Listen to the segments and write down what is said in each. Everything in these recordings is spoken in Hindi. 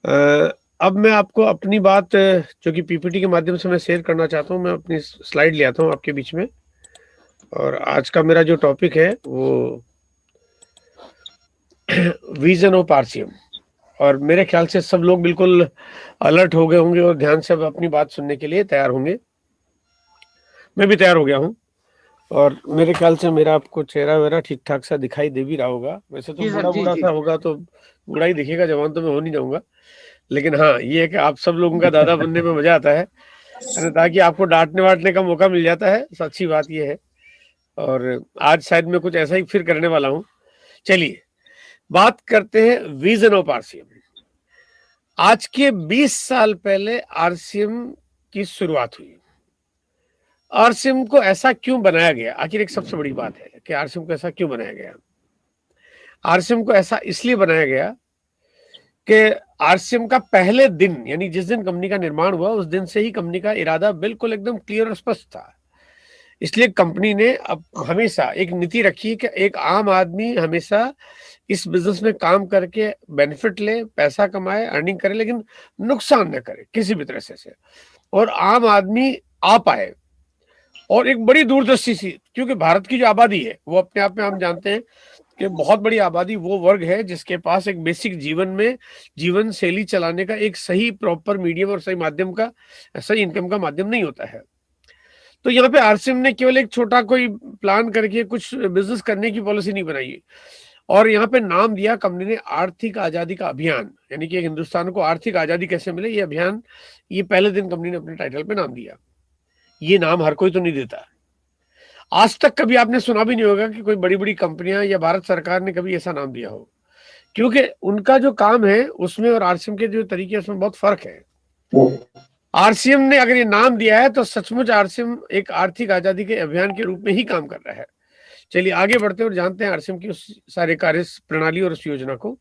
अ, अब मैं आपको अपनी बात जो कि पीपीटी के माध्यम से मैं शेयर करना चाहता हूँ। मैं अपनी स्लाइड ले आता हूँ आपके बीच में। और आज का मेरा जो टॉपिक है वो विजन ऑफ आरसीएम। और मेरे ख्याल से सब लोग बिल्कुल अलर्ट हो गए होंगे और ध्यान से अब अपनी बात सुनने के लिए तैयार होंगे। मैं भी तैयार हो गया हूँ। और मेरे ख्याल से मेरा आपको चेहरा वेरा ठीक ठाक सा दिखाई दे भी रहा होगा। वैसे तो जी सर, बूढ़ा जी बूढ़ा जी। सा होगा तो बूढ़ा ही दिखेगा, जवान तो मैं हो नहीं जाऊंगा। लेकिन हाँ, ये है कि आप सब लोगों का दादा बनने में मजा आता है, ताकि आपको डांटने वाटने का मौका मिल जाता है। अच्छी बात ये है। और आज शायद मैं कुछ ऐसा ही फिर करने वाला हूँ। चलिए बात करते हैं विजन ऑफ आरसीएम। आज के 20 साल पहले आरसीएम की शुरुआत हुई। आरसीएम को ऐसा क्यों बनाया गया, आखिर एक सबसे बड़ी बात है कि आरसीएम को ऐसा क्यों बनाया गया। आरसीएम को ऐसा इसलिए बनाया गया कि आरसीएम का पहले दिन, यानी जिस दिन कंपनी का निर्माण हुआ, उस दिन से ही कंपनी का इरादा बिल्कुल एकदम क्लियर और स्पष्ट था। इसलिए कंपनी ने अब हमेशा एक नीति रखी कि एक आम आदमी हमेशा इस बिजनेस में काम करके बेनिफिट ले, पैसा कमाए, अर्निंग करे, लेकिन नुकसान न करे किसी भी तरह से। और आम आदमी आ पाए। और एक बड़ी दूरदृष्टि सी, क्योंकि भारत की जो आबादी है वो अपने आप में हम जानते हैं कि बहुत बड़ी आबादी वो वर्ग है जिसके पास एक बेसिक जीवन में जीवन शैली चलाने का एक सही प्रॉपर मीडियम और सही माध्यम का, सही इनकम का माध्यम नहीं होता है। तो यहाँ पे आरसीएम ने केवल एक छोटा कोई प्लान करके कुछ बिजनेस करने की पॉलिसी नहीं बनाई है। और यहाँ पे नाम दिया कंपनी ने आर्थिक आजादी का अभियान, यानी कि हिंदुस्तान को आर्थिक आजादी कैसे मिले ये अभियान। ये पहले दिन कंपनी ने अपने टाइटल पे नाम दिया। ये नाम हर कोई तो नहीं देता। आज तक कभी आपने सुना भी नहीं होगा कि कोई बड़ी बड़ी कंपनियां या भारत सरकार ने कभी ऐसा नाम दिया हो, क्योंकि उनका जो काम है उसमें और आरसीएम के जो तरीके उसमें बहुत फर्क है। आरसीएम ने अगर ये नाम दिया है तो सचमुच आरसीएम एक आर्थिक आजादी के अभियान के रूप में ही काम कर रहा है। चलिए आगे बढ़ते हैं और जानते हैं आरसीएम की उस सारे कार्य प्रणाली और उस योजना को।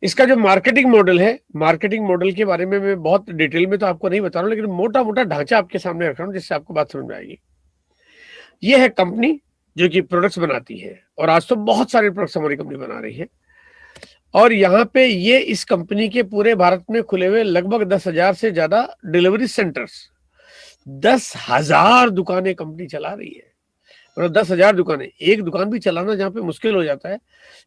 इसका जो मार्केटिंग मॉडल है, मार्केटिंग मॉडल के बारे में मैं बहुत डिटेल में तो आपको नहीं बता रहा हूं, लेकिन मोटा मोटा ढांचा आपके सामने रख रहा हूं जिससे आपको बात समझ में आएगी। ये है कंपनी जो कि प्रोडक्ट्स बनाती है, और आज तो बहुत सारे प्रोडक्ट्स हमारी कंपनी बना रही है। और यहाँ पे ये इस कंपनी के पूरे भारत में खुले हुए लगभग 10,000 से ज्यादा डिलीवरी सेंटर्स, 10,000 दुकानें कंपनी चला रही है। मतलब 10,000 दुकानें, एक दुकान भी चलाना जहाँ पे मुश्किल हो जाता है,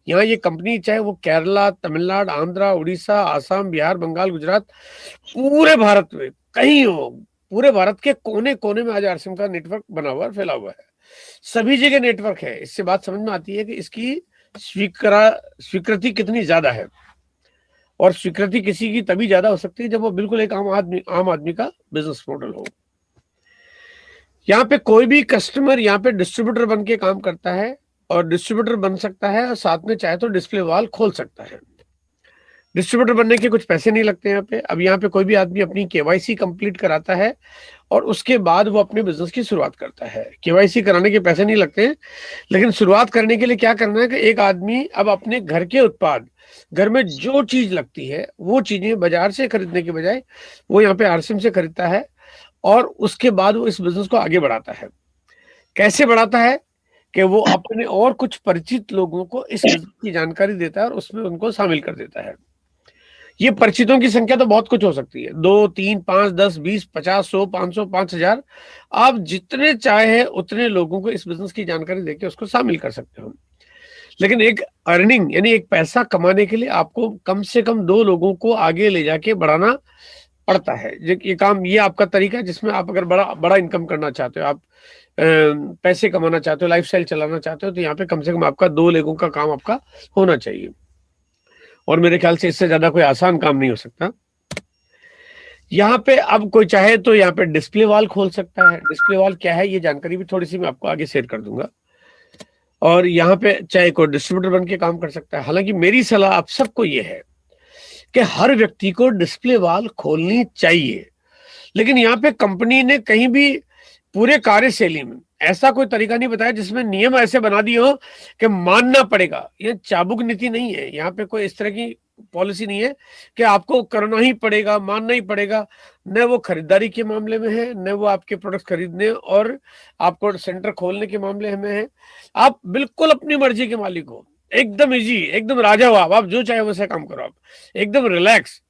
यहाँ ये कंपनी चाहे वो केरला, तमिलनाडु, आंध्रा, उड़ीसा, आसाम, बिहार, बंगाल, गुजरात, पूरे भारत में कहीं हो, पूरे भारत के कोने कोने में आज आरसीएम का नेटवर्क बना हुआ है, फैला हुआ है। सभी जगह नेटवर्क है। इससे बात समझ में आती है कि इसकी स्वीकृति कितनी ज्यादा है। और स्वीकृति किसी की तभी ज्यादा हो सकती है जब वो बिल्कुल एक आम आदमी का बिजनेस मॉडल हो। यहाँ पे कोई भी कस्टमर यहाँ पे डिस्ट्रीब्यूटर बन के काम करता है, और डिस्ट्रीब्यूटर बन सकता है और साथ में चाहे तो डिस्प्ले वॉल खोल सकता है। डिस्ट्रीब्यूटर बनने के कुछ पैसे नहीं लगते यहाँ पे। अब यहाँ पे कोई भी आदमी अपनी केवाईसी कंप्लीट कराता है और उसके बाद वो अपने बिजनेस की शुरुआत करता है। केवाईसी कराने के पैसे नहीं लगते हैं, लेकिन शुरुआत करने के लिए क्या करना है कि एक आदमी अब अपने घर के उत्पाद, घर में जो चीज लगती है वो चीजें बाजार से खरीदने के बजाय वो यहाँ पे आरसीएम से खरीदता है। और उसके बाद वो इस बिजनेस को आगे बढ़ाता है। कैसे बढ़ाता है कि वो अपने और कुछ परिचित लोगों को इस बिजनेस की जानकारी देता है और उसमें उनको शामिल कर देता है। ये परिचितों की संख्या तो बहुत कुछ हो सकती है, 2, 3, 5, 10, 20, 50, 100, 500, 5,000। आप जितने चाहे उतने लोगों को इस बिजनेस की जानकारी देके उसको शामिल कर सकते हो। लेकिन एक अर्निंग यानी एक पैसा कमाने के लिए आपको कम से कम 2 लोगों को आगे ले जाके बढ़ाना पड़ता है। ये काम, ये आपका तरीका है जिसमें आप अगर बड़ा बड़ा इनकम करना चाहते हो, आप पैसे कमाना चाहते हो, लाइफस्टाइल चलाना चाहते हो, तो यहाँ पे कम से कम आपका 2 लोगों का काम आपका होना चाहिए। और मेरे ख्याल से इससे ज्यादा कोई आसान काम नहीं हो सकता। यहाँ पे अब कोई चाहे तो यहाँ पे डिस्प्ले वॉल खोल सकता है। डिस्प्ले वॉल क्या है ये जानकारी भी थोड़ी सी मैं आपको आगे शेयर कर दूंगा। और यहाँ पे चाहे कोई डिस्ट्रीब्यूटर बन के काम कर सकता है। हालांकि मेरी सलाह आप सबको ये है कि हर व्यक्ति को डिस्प्ले वॉल खोलनी चाहिए। लेकिन यहाँ पे कंपनी ने कहीं भी पूरे कार्यशैली में ऐसा कोई तरीका नहीं बताया जिसमें नियम ऐसे बना दिए हो कि मानना पड़ेगा। ये चाबुक नीति नहीं है, यहाँ पे कोई इस तरह की पॉलिसी नहीं है कि आपको करना ही पड़ेगा, मानना ही पड़ेगा। न वो खरीदारी के मामले में है, न वो आपके प्रोडक्ट खरीदने और आपको सेंटर खोलने के मामले में है। आप बिल्कुल अपनी मर्जी के मालिक हो। एकदम इजी, एकदम राजा हो आप जो चाहे वैसे काम करो आप, एकदम रिलैक्स।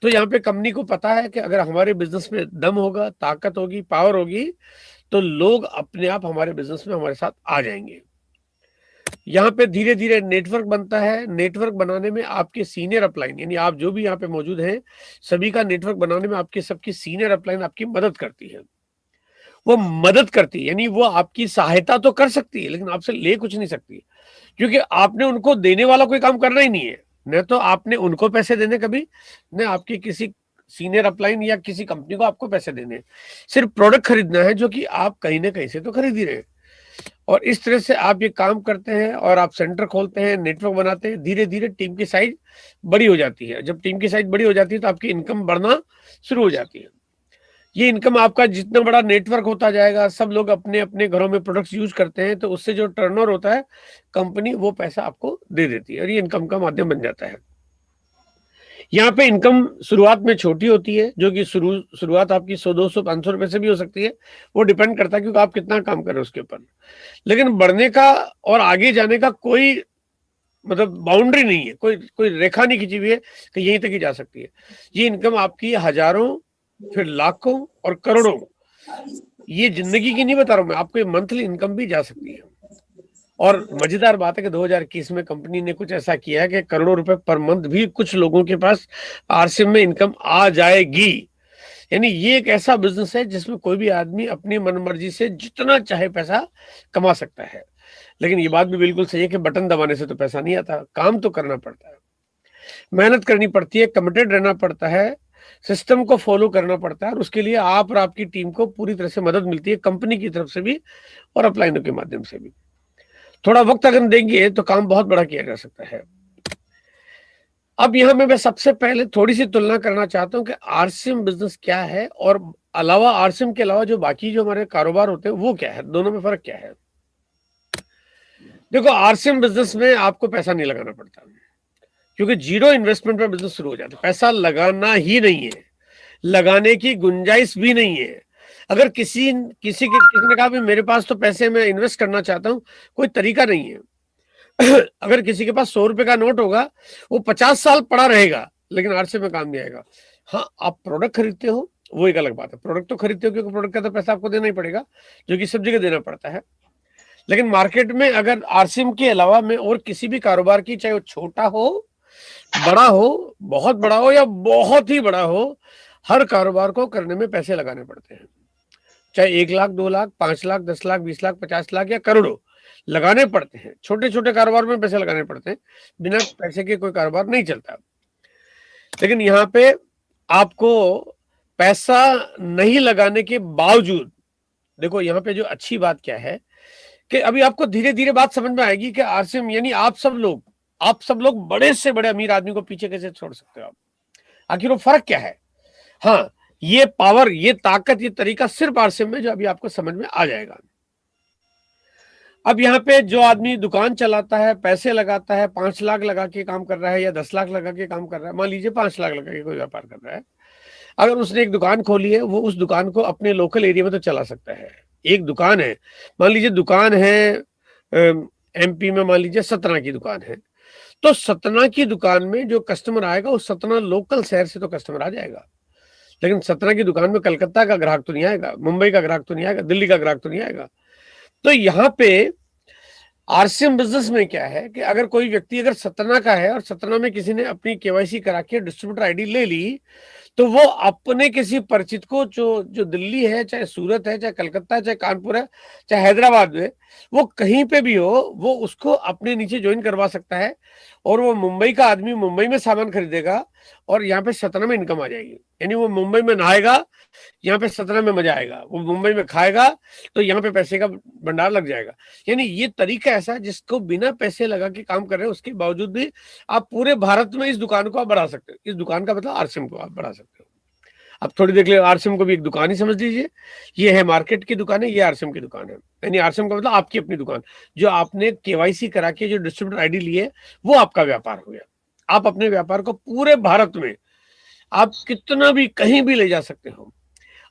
तो यहाँ पे कंपनी को पता है कि अगर हमारे बिजनेस में दम होगा, ताकत होगी, पावर होगी, तो लोग अपने आप हमारे बिजनेस में हमारे साथ आ जाएंगे। यहाँ पे धीरे धीरे नेटवर्क बनता है। नेटवर्क बनाने में आपके सीनियर अपलाइन, यानी आप जो भी यहाँ पे मौजूद हैं, सभी का नेटवर्क बनाने में आपके सबकी सीनियर अपलाइन आपकी मदद करती है। वो मदद करती है, यानी वो आपकी सहायता तो कर सकती है लेकिन आपसे ले कुछ नहीं सकती, क्योंकि आपने उनको देने वाला कोई काम करना ही नहीं है। न तो आपने उनको पैसे देने कभी, न आपकी किसी सीनियर अपलाइन या किसी कंपनी को आपको पैसे देने, सिर्फ प्रोडक्ट खरीदना है जो कि आप कहीं ना कहीं से तो खरीद ही रहे हैं। और इस तरह से आप ये काम करते हैं और आप सेंटर खोलते हैं, नेटवर्क बनाते हैं, धीरे धीरे टीम की साइज बड़ी हो जाती है। जब टीम की साइज बड़ी हो जाती है तो आपकी इनकम बढ़ना शुरू हो जाती है। ये इनकम आपका जितना बड़ा नेटवर्क होता जाएगा, सब लोग अपने अपने घरों में प्रोडक्ट्स यूज करते हैं, तो उससे जो टर्नओवर होता है, कंपनी वो पैसा आपको दे देती है और ये इनकम का माध्यम बन जाता है। यहाँ पे इनकम शुरुआत में छोटी होती है, जो कि शुरुआत आपकी 100, 200, 500 रुपए से भी हो सकती है। वो डिपेंड करता है क्योंकि आप कितना काम कर रहे हो उसके ऊपर। लेकिन बढ़ने का और आगे जाने का कोई मतलब बाउंड्री नहीं है, कोई कोई रेखा नहीं खींची हुई है कि यहीं तक ही जा सकती है। ये इनकम आपकी हजारों, फिर लाखों और करोड़ों, ये जिंदगी की नहीं बता रहा हूं मैं आपको, ये मंथली इनकम भी जा सकती है। और मजेदार बात है कि 2021 में कंपनी ने कुछ ऐसा किया है कि करोड़ों रुपए पर मंथ भी कुछ लोगों के पास आरसीएम में इनकम आ जाएगी। यानी ये एक ऐसा बिजनेस है जिसमें कोई भी आदमी अपनी मनमर्जी से जितना चाहे पैसा कमा सकता है। लेकिन ये बात भी बिल्कुल सही है कि बटन दबाने से तो पैसा नहीं आता, काम तो करना पड़ता है, मेहनत करनी पड़ती है, कमिटेड रहना पड़ता है, सिस्टम को फॉलो करना पड़ता है, और उसके लिए आप और आपकी टीम को पूरी तरह से मदद मिलती है, कंपनी की तरफ से भी और अपलाइनों के माध्यम से भी। थोड़ा वक्त अगर देंगे तो काम बहुत बड़ा किया जा सकता है। अब यहां मैं सबसे पहले थोड़ी सी तुलना करना चाहता हूं कि आरसीएम बिजनेस क्या है और अलावा आरसीएम के अलावा जो बाकी जो हमारे कारोबार होते हैं वो क्या है, दोनों में फर्क क्या है। देखो, आरसीएम बिजनेस में आपको पैसा नहीं लगाना पड़ता, क्योंकि जीरो इन्वेस्टमेंट में बिजनेस शुरू हो जाता है। पैसा लगाना ही नहीं है, लगाने की गुंजाइश भी नहीं है। अगर किसी ने कहा भी मेरे पास तो पैसे मैं इन्वेस्ट करना चाहता हूं, कोई तरीका नहीं है। अगर किसी के पास 100 रुपए का नोट होगा, वो 50 साल पड़ा रहेगा लेकिन आरसीएम में काम नहीं आएगा। हाँ, आप प्रोडक्ट खरीदते हो वो एक अलग बात है, प्रोडक्ट तो खरीदते हो क्योंकि प्रोडक्ट का तो पैसा आपको देना ही पड़ेगा, जो कि सब जगह देना पड़ता है। लेकिन मार्केट में अगर आरसीएम के अलावा में और किसी भी कारोबार की, चाहे वो छोटा हो, बड़ा हो, बहुत बड़ा हो या बहुत ही बड़ा हो, हर कारोबार को करने में पैसे लगाने पड़ते हैं। चाहे 1 लाख, 2 लाख, 5 लाख, 10 लाख, 20 लाख, 50 लाख या करोड़ों लगाने पड़ते हैं। छोटे छोटे कारोबार में पैसे लगाने पड़ते हैं, बिना पैसे के कोई कारोबार नहीं चलता। लेकिन यहाँ पे आपको पैसा नहीं लगाने के बावजूद, देखो यहाँ पे जो अच्छी बात क्या है कि अभी आपको धीरे धीरे बात समझ में आएगी कि आरसीएम यानी आप सब लोग बड़े से बड़े अमीर आदमी को पीछे कैसे छोड़ सकते हो आप। आखिर वो फर्क क्या है। हाँ, ये पावर, ये ताकत, ये तरीका सिर्फ आरसीएम में, जो अभी आपको समझ में आ जाएगा। अब यहाँ पे जो आदमी दुकान चलाता है, पैसे लगाता है, 5 लाख लगा के काम कर रहा है या 10 लाख लगा के काम कर रहा है, मान लीजिए 5 लाख लगा के कोई व्यापार कर रहा है, अगर उसने एक दुकान खोली है, वो उस दुकान को अपने लोकल एरिया में तो चला सकता है। एक दुकान है, मान लीजिए दुकान है एमपी में, मान लीजिए सतना की दुकान है, तो सतना की दुकान में जो कस्टमर आएगा वो सतना लोकल शहर से तो कस्टमर आ जाएगा, लेकिन सतना की दुकान में कलकत्ता का ग्राहक तो नहीं आएगा, मुंबई का ग्राहक तो नहीं आएगा, दिल्ली का ग्राहक तो नहीं आएगा। तो यहाँ पे आरसीएम बिजनेस में क्या है कि अगर कोई व्यक्ति अगर सतना का है और सतना में किसी ने अपनी केवाईसी करा के डिस्ट्रीब्यूटर आईडी ले ली, तो वो अपने किसी परिचित को जो जो दिल्ली है, चाहे सूरत है, चाहे कलकत्ता है, चाहे कानपुर है, चाहे हैदराबाद में, वो कहीं पे भी हो, वो उसको अपने नीचे ज्वाइन करवा सकता है। और वो मुंबई का आदमी मुंबई में सामान खरीदेगा और यहाँ पे सतना में इनकम आ जाएगी। यानी वो मुंबई में नहाएगा, यहाँ पे सतना में मजा आएगा, वो मुंबई में खाएगा तो यहाँ पे पैसे का भंडार लग जाएगा। यानी ये तरीका ऐसा है जिसको बिना पैसे लगा के काम कर रहे हैं, उसके बावजूद भी आप पूरे भारत में इस दुकान को आप बढ़ा सकते हो। इस दुकान का मतलब आरसीएम को आप बढ़ा सकते हो। अब थोड़ी देख ले, आरसीएम को भी एक दुकान ही समझ लीजिए। ये है मार्केट की दुकान है, ये आरसीएम की दुकान है। यानी आरसीएम का मतलब आपकी अपनी दुकान, जो आपने केवाईसी करा के जो डिस्ट्रीब्यूटर आईडी ली है, वो आपका व्यापार हो गया। आप अपने व्यापार को पूरे भारत में आप कितना भी कहीं भी ले जा सकते हो।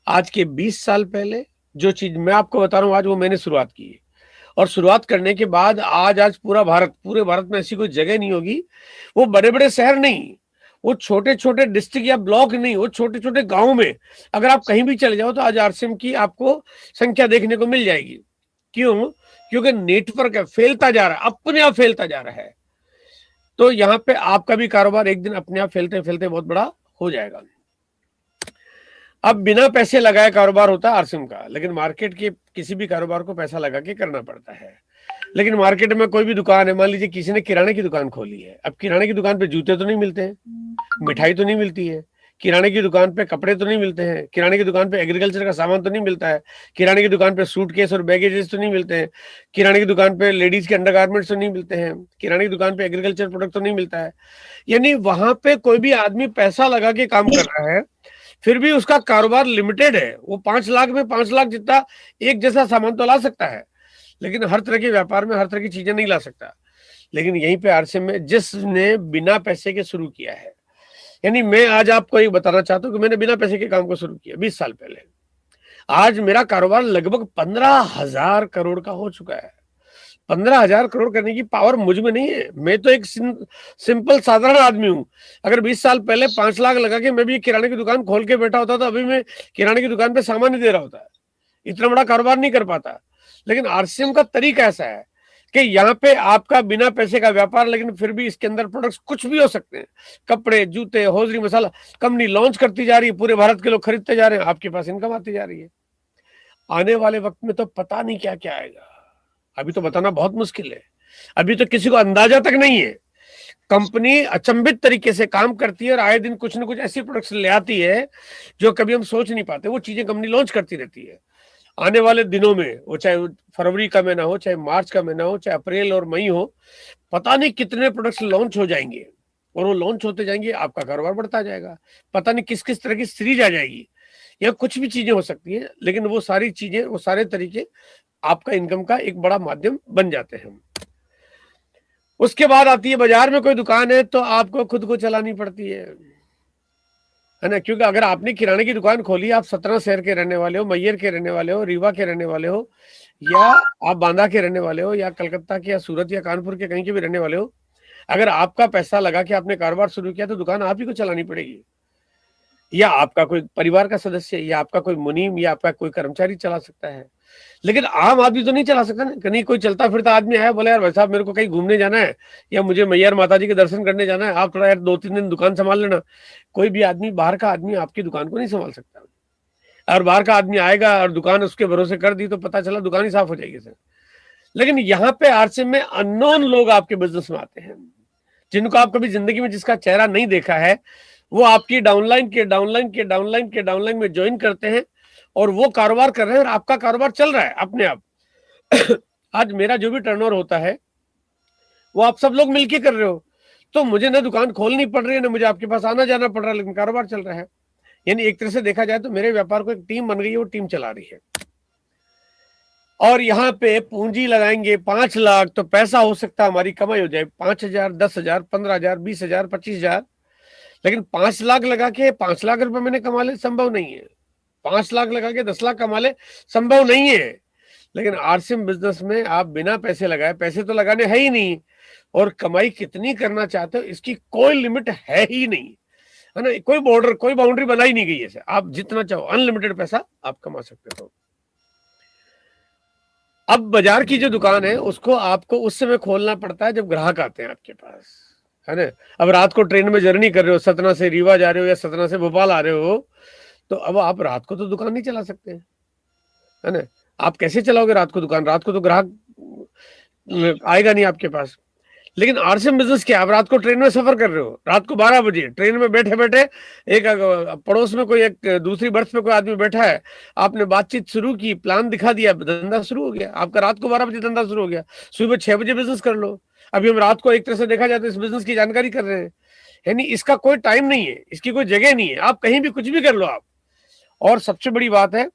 आज के 20 साल पहले जो चीज मैं आपको बता रहा हूं आज, वो मैंने शुरुआत की है, और शुरुआत करने के बाद आज पूरे भारत में ऐसी कोई जगह नहीं होगी, वो बड़े बड़े शहर नहीं, वो छोटे छोटे डिस्ट्रिक्ट या ब्लॉक नहीं, वो छोटे छोटे गांव में अगर आप कहीं भी चले जाओ तो आज आरसीएम की आपको संख्या देखने को मिल जाएगी। क्यों? क्योंकि नेटवर्क है, फैलता जा रहा है, अपने आप फैलता जा रहा है। तो यहाँ पे आपका भी कारोबार एक दिन अपने आप फैलते फैलते बहुत बड़ा हो जाएगा। अब बिना पैसे लगाए कारोबार होता है आरसीएम का, लेकिन मार्केट के किसी भी कारोबार को पैसा लगा के करना पड़ता है। लेकिन मार्केट में कोई भी दुकान है, मान लीजिए किसी ने किराने की दुकान खोली है, अब किराने की दुकान पे जूते तो नहीं मिलते हैं, मिठाई तो नहीं मिलती है, किराने की दुकान पे कपड़े तो नहीं मिलते हैं, किराने की दुकान पे एग्रीकल्चर का सामान तो नहीं मिलता है, किराने की दुकान पे सूटकेस और बैगेजेस तो नहीं मिलते हैं, किराने की दुकान पे लेडीज के अंडरगारमेंट्स तो नहीं मिलते हैं, किराने की दुकान पे एग्रीकल्चर प्रोडक्ट तो नहीं मिलता है। यानी वहां पे कोई भी आदमी पैसा लगा के काम कर रहा है, फिर भी उसका कारोबार लिमिटेड है। वो 5 लाख में 5 लाख जितना एक जैसा सामान तो ला सकता है, लेकिन हर तरह के व्यापार में हर तरह की चीजें नहीं ला सकता। लेकिन यहीं पे आरसीएम में जिसने बिना पैसे के शुरू किया है, यानी मैं आज आपको एक बताना चाहता हूं कि मैंने बिना पैसे के काम को शुरू किया 20 साल पहले। आज मेरा कारोबार लगभग 15,000 करोड़ का हो चुका है। 15,000 करोड़ करने की पावर मुझ में नहीं है। मैं तो एक सिंपल साधारण आदमी हूं। अगर 20 साल पहले 5 लाख लगा के मैं भी किराने की दुकान खोल के बैठा होता तो अभी मैं किराने की दुकान पे सामान नहीं दे रहा होता, इतना बड़ा कारोबार नहीं कर पाता। लेकिन आरसीएम का तरीका ऐसा है कि यहाँ पे आपका बिना पैसे का व्यापार, लेकिन फिर भी इसके अंदर प्रोडक्ट्स कुछ भी हो सकते हैं, कपड़े, जूते, हौजरी, मसाला। कंपनी लॉन्च करती जा रही है, पूरे भारत के लोग खरीदते जा रहे हैं, आपके पास इनकम आती जा रही है। आने वाले वक्त में तो पता नहीं क्या क्या आएगा, अभी तो बताना बहुत मुश्किल है। अभी तो किसी को अंदाजा तक नहीं है। कंपनी अचंभित तरीके से काम करती है और आए दिन कुछ ना कुछ ऐसी प्रोडक्ट्स ले आती है जो कभी हम सोच नहीं पाते। वो चीजें कंपनी लॉन्च करती रहती है। आने वाले दिनों में, वो चाहे फरवरी का महीना हो, चाहे मार्च का महीना हो, चाहे अप्रैल और मई हो, पता नहीं कितने प्रोडक्ट्स लॉन्च हो जाएंगे और वो लॉन्च होते जाएंगे, आपका कारोबार बढ़ता जाएगा। पता नहीं किस किस तरह की सीरीज आ जाएगी, या कुछ भी चीजें हो सकती है, लेकिन वो सारी चीजें, वो सारे तरीके आपका इनकम का एक बड़ा माध्यम बन जाते हैं। उसके बाद आती है, बाजार में कोई दुकान है तो आपको खुद को चलानी पड़ती है ना। क्योंकि अगर आपने किराने की दुकान खोली, आप सतना शहर के रहने वाले हो, मैयर के रहने वाले हो, रीवा के रहने वाले हो, या आप बांदा के रहने वाले हो, या कलकत्ता के, या सूरत, या कानपुर के कहीं के भी रहने वाले हो, अगर आपका पैसा लगा के आपने कारोबार शुरू किया तो दुकान आप ही को चलानी पड़ेगी, या आपका कोई परिवार का सदस्य, या आपका कोई मुनीम, या आपका कोई कर्मचारी चला सकता है। लेकिन आम आदमी तो नहीं चला सकता ना। कहीं कोई चलता फिरता आदमी आया, बोले यार भाई साहब मेरे को कहीं घूमने जाना है, या मुझे मैयर माता जी के दर्शन करने जाना है, आप थोड़ा यार 2-3 दिन दुकान संभाल लेना। कोई भी आदमी, बाहर का आदमी आपकी दुकान को नहीं संभाल सकता। और बाहर का आदमी आएगा और दुकान उसके भरोसे कर दी तो पता चला दुकान ही साफ हो जाएगी सर। लेकिन यहाँ पे आरसीएम में अननोन लोग आपके बिजनेस में आते हैं, जिनको आप कभी जिंदगी में, जिसका चेहरा नहीं देखा है, वो आपकी डाउनलाइन में ज्वाइन करते हैं और वो कारोबार कर रहे हैं और आपका कारोबार चल रहा है अपने आप। आज मेरा जो भी टर्नओवर होता है वो आप सब लोग मिलके कर रहे हो, तो मुझे ना दुकान खोलनी पड़ रही है, ना मुझे आपके पास आना जाना पड़ रहा है, लेकिन कारोबार चल रहा है। यानी एक तरह से देखा जाए तो मेरे व्यापार को एक टीम बन गई है, वो टीम चला रही है। और यहाँ पे पूंजी लगाएंगे 5 लाख तो पैसा हो सकता है हमारी कमाई हो जाए 5,000, 10,000, 15,000, 20,000, 25,000। लेकिन 5 लाख लगा के 5 लाख रुपए मैंने कमा ले, संभव नहीं है। 5 लाख लगा के 10 लाख कमा ले, संभव नहीं है। लेकिन आरसीएम बिजनेस में आप बिना पैसे लगाए, पैसे तो लगाने है ही नहीं, और कमाई कितनी करना चाहते हो इसकी कोई लिमिट है ही नहीं, है ना। कोई बॉर्डर, कोई बाउंड्री बनाई नहीं गई है। आप जितना चाहो अनलिमिटेड पैसा आप कमा सकते हो। अब बाजार की जो दुकान है उसको आपको उस समय खोलना पड़ता है जब ग्राहक आते हैं आपके पास, है ना। अब रात को ट्रेन में जर्नी कर रहे हो, सतना से रीवा जा रहे हो या सतना से भोपाल आ रहे हो, तो अब आप रात को तो दुकान नहीं चला सकते, है ना। आप कैसे चलाओगे रात को दुकान? रात को तो ग्राहक आएगा नहीं आपके पास। लेकिन आरसीएम बिजनेस क्या, आप रात को ट्रेन में सफर कर रहे हो, रात को 12 बजे ट्रेन में बैठे बैठे एक पड़ोस में कोई, एक दूसरी बर्थ में कोई आदमी बैठा है, आपने बातचीत शुरू की, प्लान दिखा दिया, धंधा शुरू हो गया आपका। रात को 12 बजे धंधा शुरू हो गया, सुबह 6 बजे बिजनेस कर लो। अभी हम रात को एक तरह से देखा जाए तो इस बिजनेस की जानकारी कर रहे हैं, यानी इसका कोई टाइम नहीं है, इसकी कोई जगह नहीं है, आप कहीं भी कुछ भी कर लो आप। और सबसे बड़ी बात है,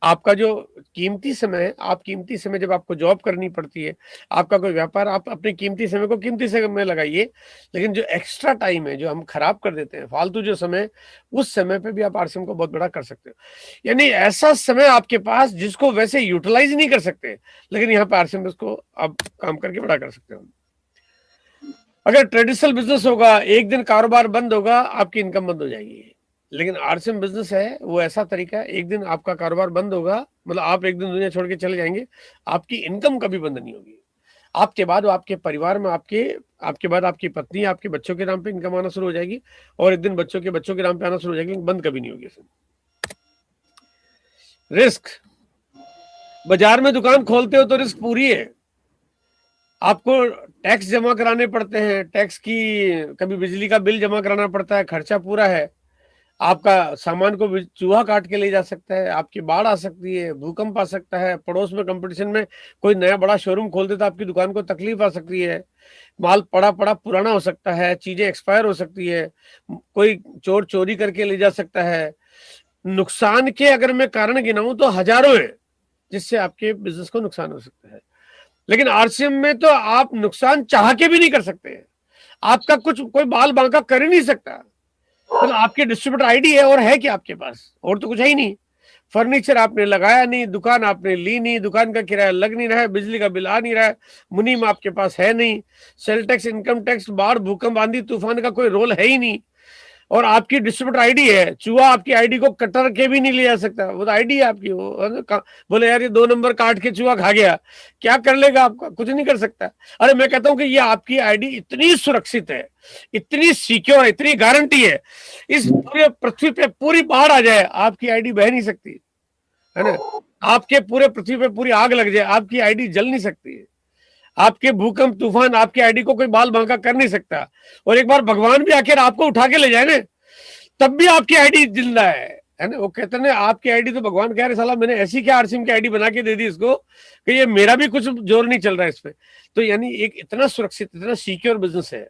आपका जो कीमती समय है, आप कीमती समय जब आपको जॉब करनी पड़ती है, आपका कोई व्यापार, आप अपने कीमती समय को कीमती समय में लगाइए। लेकिन जो एक्स्ट्रा टाइम है, जो हम खराब कर देते हैं, फालतू जो समय, उस समय पे भी आप आरसीएम को बहुत बड़ा कर सकते हो। यानी ऐसा समय आपके पास जिसको वैसे यूटिलाइज नहीं कर सकते, लेकिन यहाँ पे आरसीएम उसको आप काम करके बड़ा कर सकते हो। अगर ट्रेडिशनल बिजनेस होगा, एक दिन कारोबार बंद होगा, आपकी इनकम बंद हो जाएगी। लेकिन आरसीएम बिजनेस है, वो ऐसा तरीका है, एक दिन आपका कारोबार बंद होगा, मतलब आप एक दिन दुनिया छोड़ के चले जाएंगे, आपकी इनकम कभी बंद नहीं होगी। आपके बाद आपके परिवार में आपके बाद आपकी पत्नी, आपके बच्चों के नाम पे इनकम आना शुरू हो जाएगी, और एक दिन बच्चों के नाम पे आना शुरू हो जाएगी, बंद कभी नहीं होगी। रिस्क, बाजार में दुकान खोलते हो तो रिस्क पूरी है। आपको टैक्स जमा कराने पड़ते हैं, टैक्स की, कभी बिजली का बिल जमा कराना पड़ता है, खर्चा पूरा है। आपका सामान को चूहा काट के ले जा सकता है, आपकी बाढ़ आ सकती है, भूकंप आ सकता है, पड़ोस में कंपटीशन में कोई नया बड़ा शोरूम खोल देता है, आपकी दुकान को तकलीफ आ सकती है, माल पड़ा पड़ा पुराना हो सकता है, चीजें एक्सपायर हो सकती है, कोई चोर चोरी करके ले जा सकता है। नुकसान के अगर मैं कारण गिनाऊं तो हजारों हैं जिससे आपके बिजनेस को नुकसान हो सकता है। लेकिन आरसीएम में तो आप नुकसान चाह के भी नहीं कर सकते, आपका कुछ कोई बाल बांका कर ही नहीं सकता। मतलब आपकी डिस्ट्रीब्यूटर आईडी है, और है क्या आपके पास, और तो कुछ है ही नहीं। फर्नीचर आपने लगाया नहीं, दुकान आपने ली नहीं, दुकान का किराया लग नहीं रहा है, बिजली का बिल आ नहीं रहा है, मुनीम आपके पास है नहीं, सेल टैक्स, इनकम टैक्स, बाढ़, भूकंप, आंधी तूफान का कोई रोल है ही नहीं, और आपकी डिस्ट्रीब्यूटर आईडी है। चूहा आपकी आईडी को कटर के भी नहीं ले जा सकता, वो तो आईडी है आपकी। वो बोले यार ये 2 नंबर काट के चूहा खा गया, क्या कर लेगा आपका, कुछ नहीं कर सकता। अरे मैं कहता हूं कि ये आपकी आईडी इतनी सुरक्षित है, इतनी सिक्योर, इतनी गारंटी है, इस पूरे पृथ्वी पे पूरी बाढ़ आ जाए, आपकी आईडी बह नहीं सकती है ना। आपके पूरे पृथ्वी पे पूरी आग लग जाए, आपकी आईडी जल नहीं सकती है। आपके भूकंप तूफान आपकी आईडी को कोई बाल बांका कर नहीं सकता। और एक बार भगवान भी आखिर आपको उठा के ले जाए ना, तब भी आपकी आईडी जिंदा है ना। वो कहते हैं आपकी आईडी तो भगवान कह रहे साला मैंने ऐसी क्या आरसीएम की आईडी बना के दे दी इसको कि ये मेरा भी कुछ जोर नहीं चल रहा है इसमें। तो यानी एक इतना सुरक्षित, इतना सिक्योर बिजनेस है,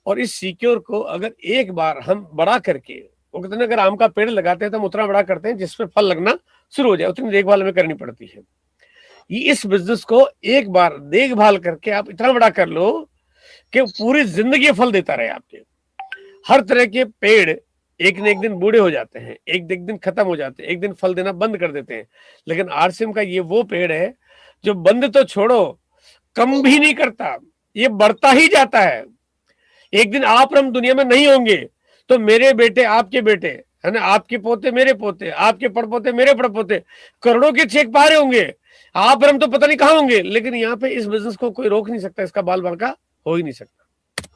और इस सिक्योर को अगर एक बार हम बड़ा करके, वो कहते हैं अगर आम का पेड़ लगाते हैं तो हम उतना बड़ा करते हैं जिसपे फल लगना शुरू हो जाए, उतनी देखभाल हमें करनी पड़ती है। इस बिजनेस को एक बार देखभाल करके आप इतना बड़ा कर लो कि पूरी जिंदगी फल देता रहे आपके। हर तरह के पेड़ एक न एक दिन बूढ़े हो जाते हैं, एक दिन खत्म हो जाते हैं, एक दिन फल देना बंद कर देते हैं। लेकिन आरसीएम का ये वो पेड़ है जो बंद तो छोड़ो, कम भी नहीं करता, ये बढ़ता ही जाता है। एक दिन आप और हम दुनिया में नहीं होंगे तो मेरे बेटे आपके बेटे, है ना, आपके पोते मेरे पोते, आपके पड़पोते मेरे पड़पोते करोड़ों के चेक पा रहे होंगे। आप और हम तो पता नहीं कहां होंगे, लेकिन यहाँ पे इस बिजनेस को कोई रोक नहीं सकता, इसका बाल बांका हो ही नहीं सकता।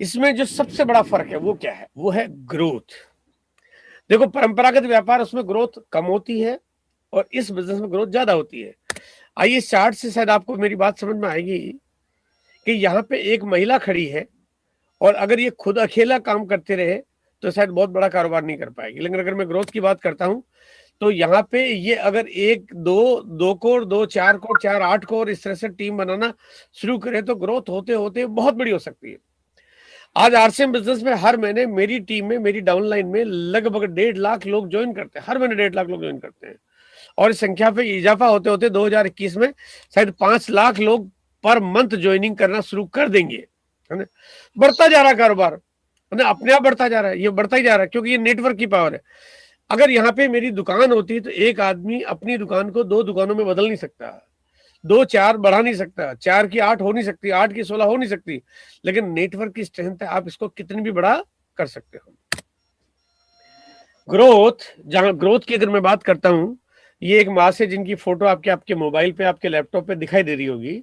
इसमें जो सबसे बड़ा फर्क है वो क्या है, वो है ग्रोथ। देखो परंपरागत व्यापार, उसमें ग्रोथ कम होती है और इस बिजनेस में ग्रोथ ज्यादा होती है। आइए चार्ट से शायद आपको मेरी बात समझ में आएगी कि यहाँ पे एक महिला खड़ी है, और अगर ये खुद अकेला काम करते रहे तो शायद बहुत बड़ा कारोबार नहीं कर पाएगी। लेकिन अगर मैं ग्रोथ की बात करता हूं तो यहाँ पे ये अगर 1 2 करोड़ 2 4 करोड़ 4 8 करोड़ इस तरह से टीम बनाना शुरू करे तो ग्रोथ होते होते बहुत बड़ी हो सकती है। आज आरसीएम बिजनेस में हर महीने मेरी टीम में, मेरी डाउनलाइन में लगभग 1.5 लाख लोग ज्वाइन करते हैं, हर महीने 1.5 लाख लोग ज्वाइन करते हैं। और इस संख्या पे इजाफा होते होते 2021 में शायद 5 लाख लोग पर मंथ ज्वाइनिंग करना शुरू कर देंगे, है ना। बढ़ता जा रहा कारोबार, है ना, अपने आप बढ़ता जा रहा है, ये बढ़ता ही जा रहा है क्योंकि ये नेटवर्क की पावर है। अगर यहाँ पे मेरी दुकान होती तो एक आदमी अपनी दुकान को 2 दुकानों में बदल नहीं सकता, 2 4 बढ़ा नहीं सकता, 4 की 8 हो नहीं सकती, 8 की 16 हो नहीं सकती। लेकिन नेटवर्क की स्ट्रेंथ है, आप इसको कितनी भी बड़ा कर सकते हो। ग्रोथ, जहां ग्रोथ की अगर मैं बात करता हूं, ये एक माँ से जिनकी फोटो आपके मोबाइल पे, आपके लैपटॉप पे दिखाई दे रही होगी।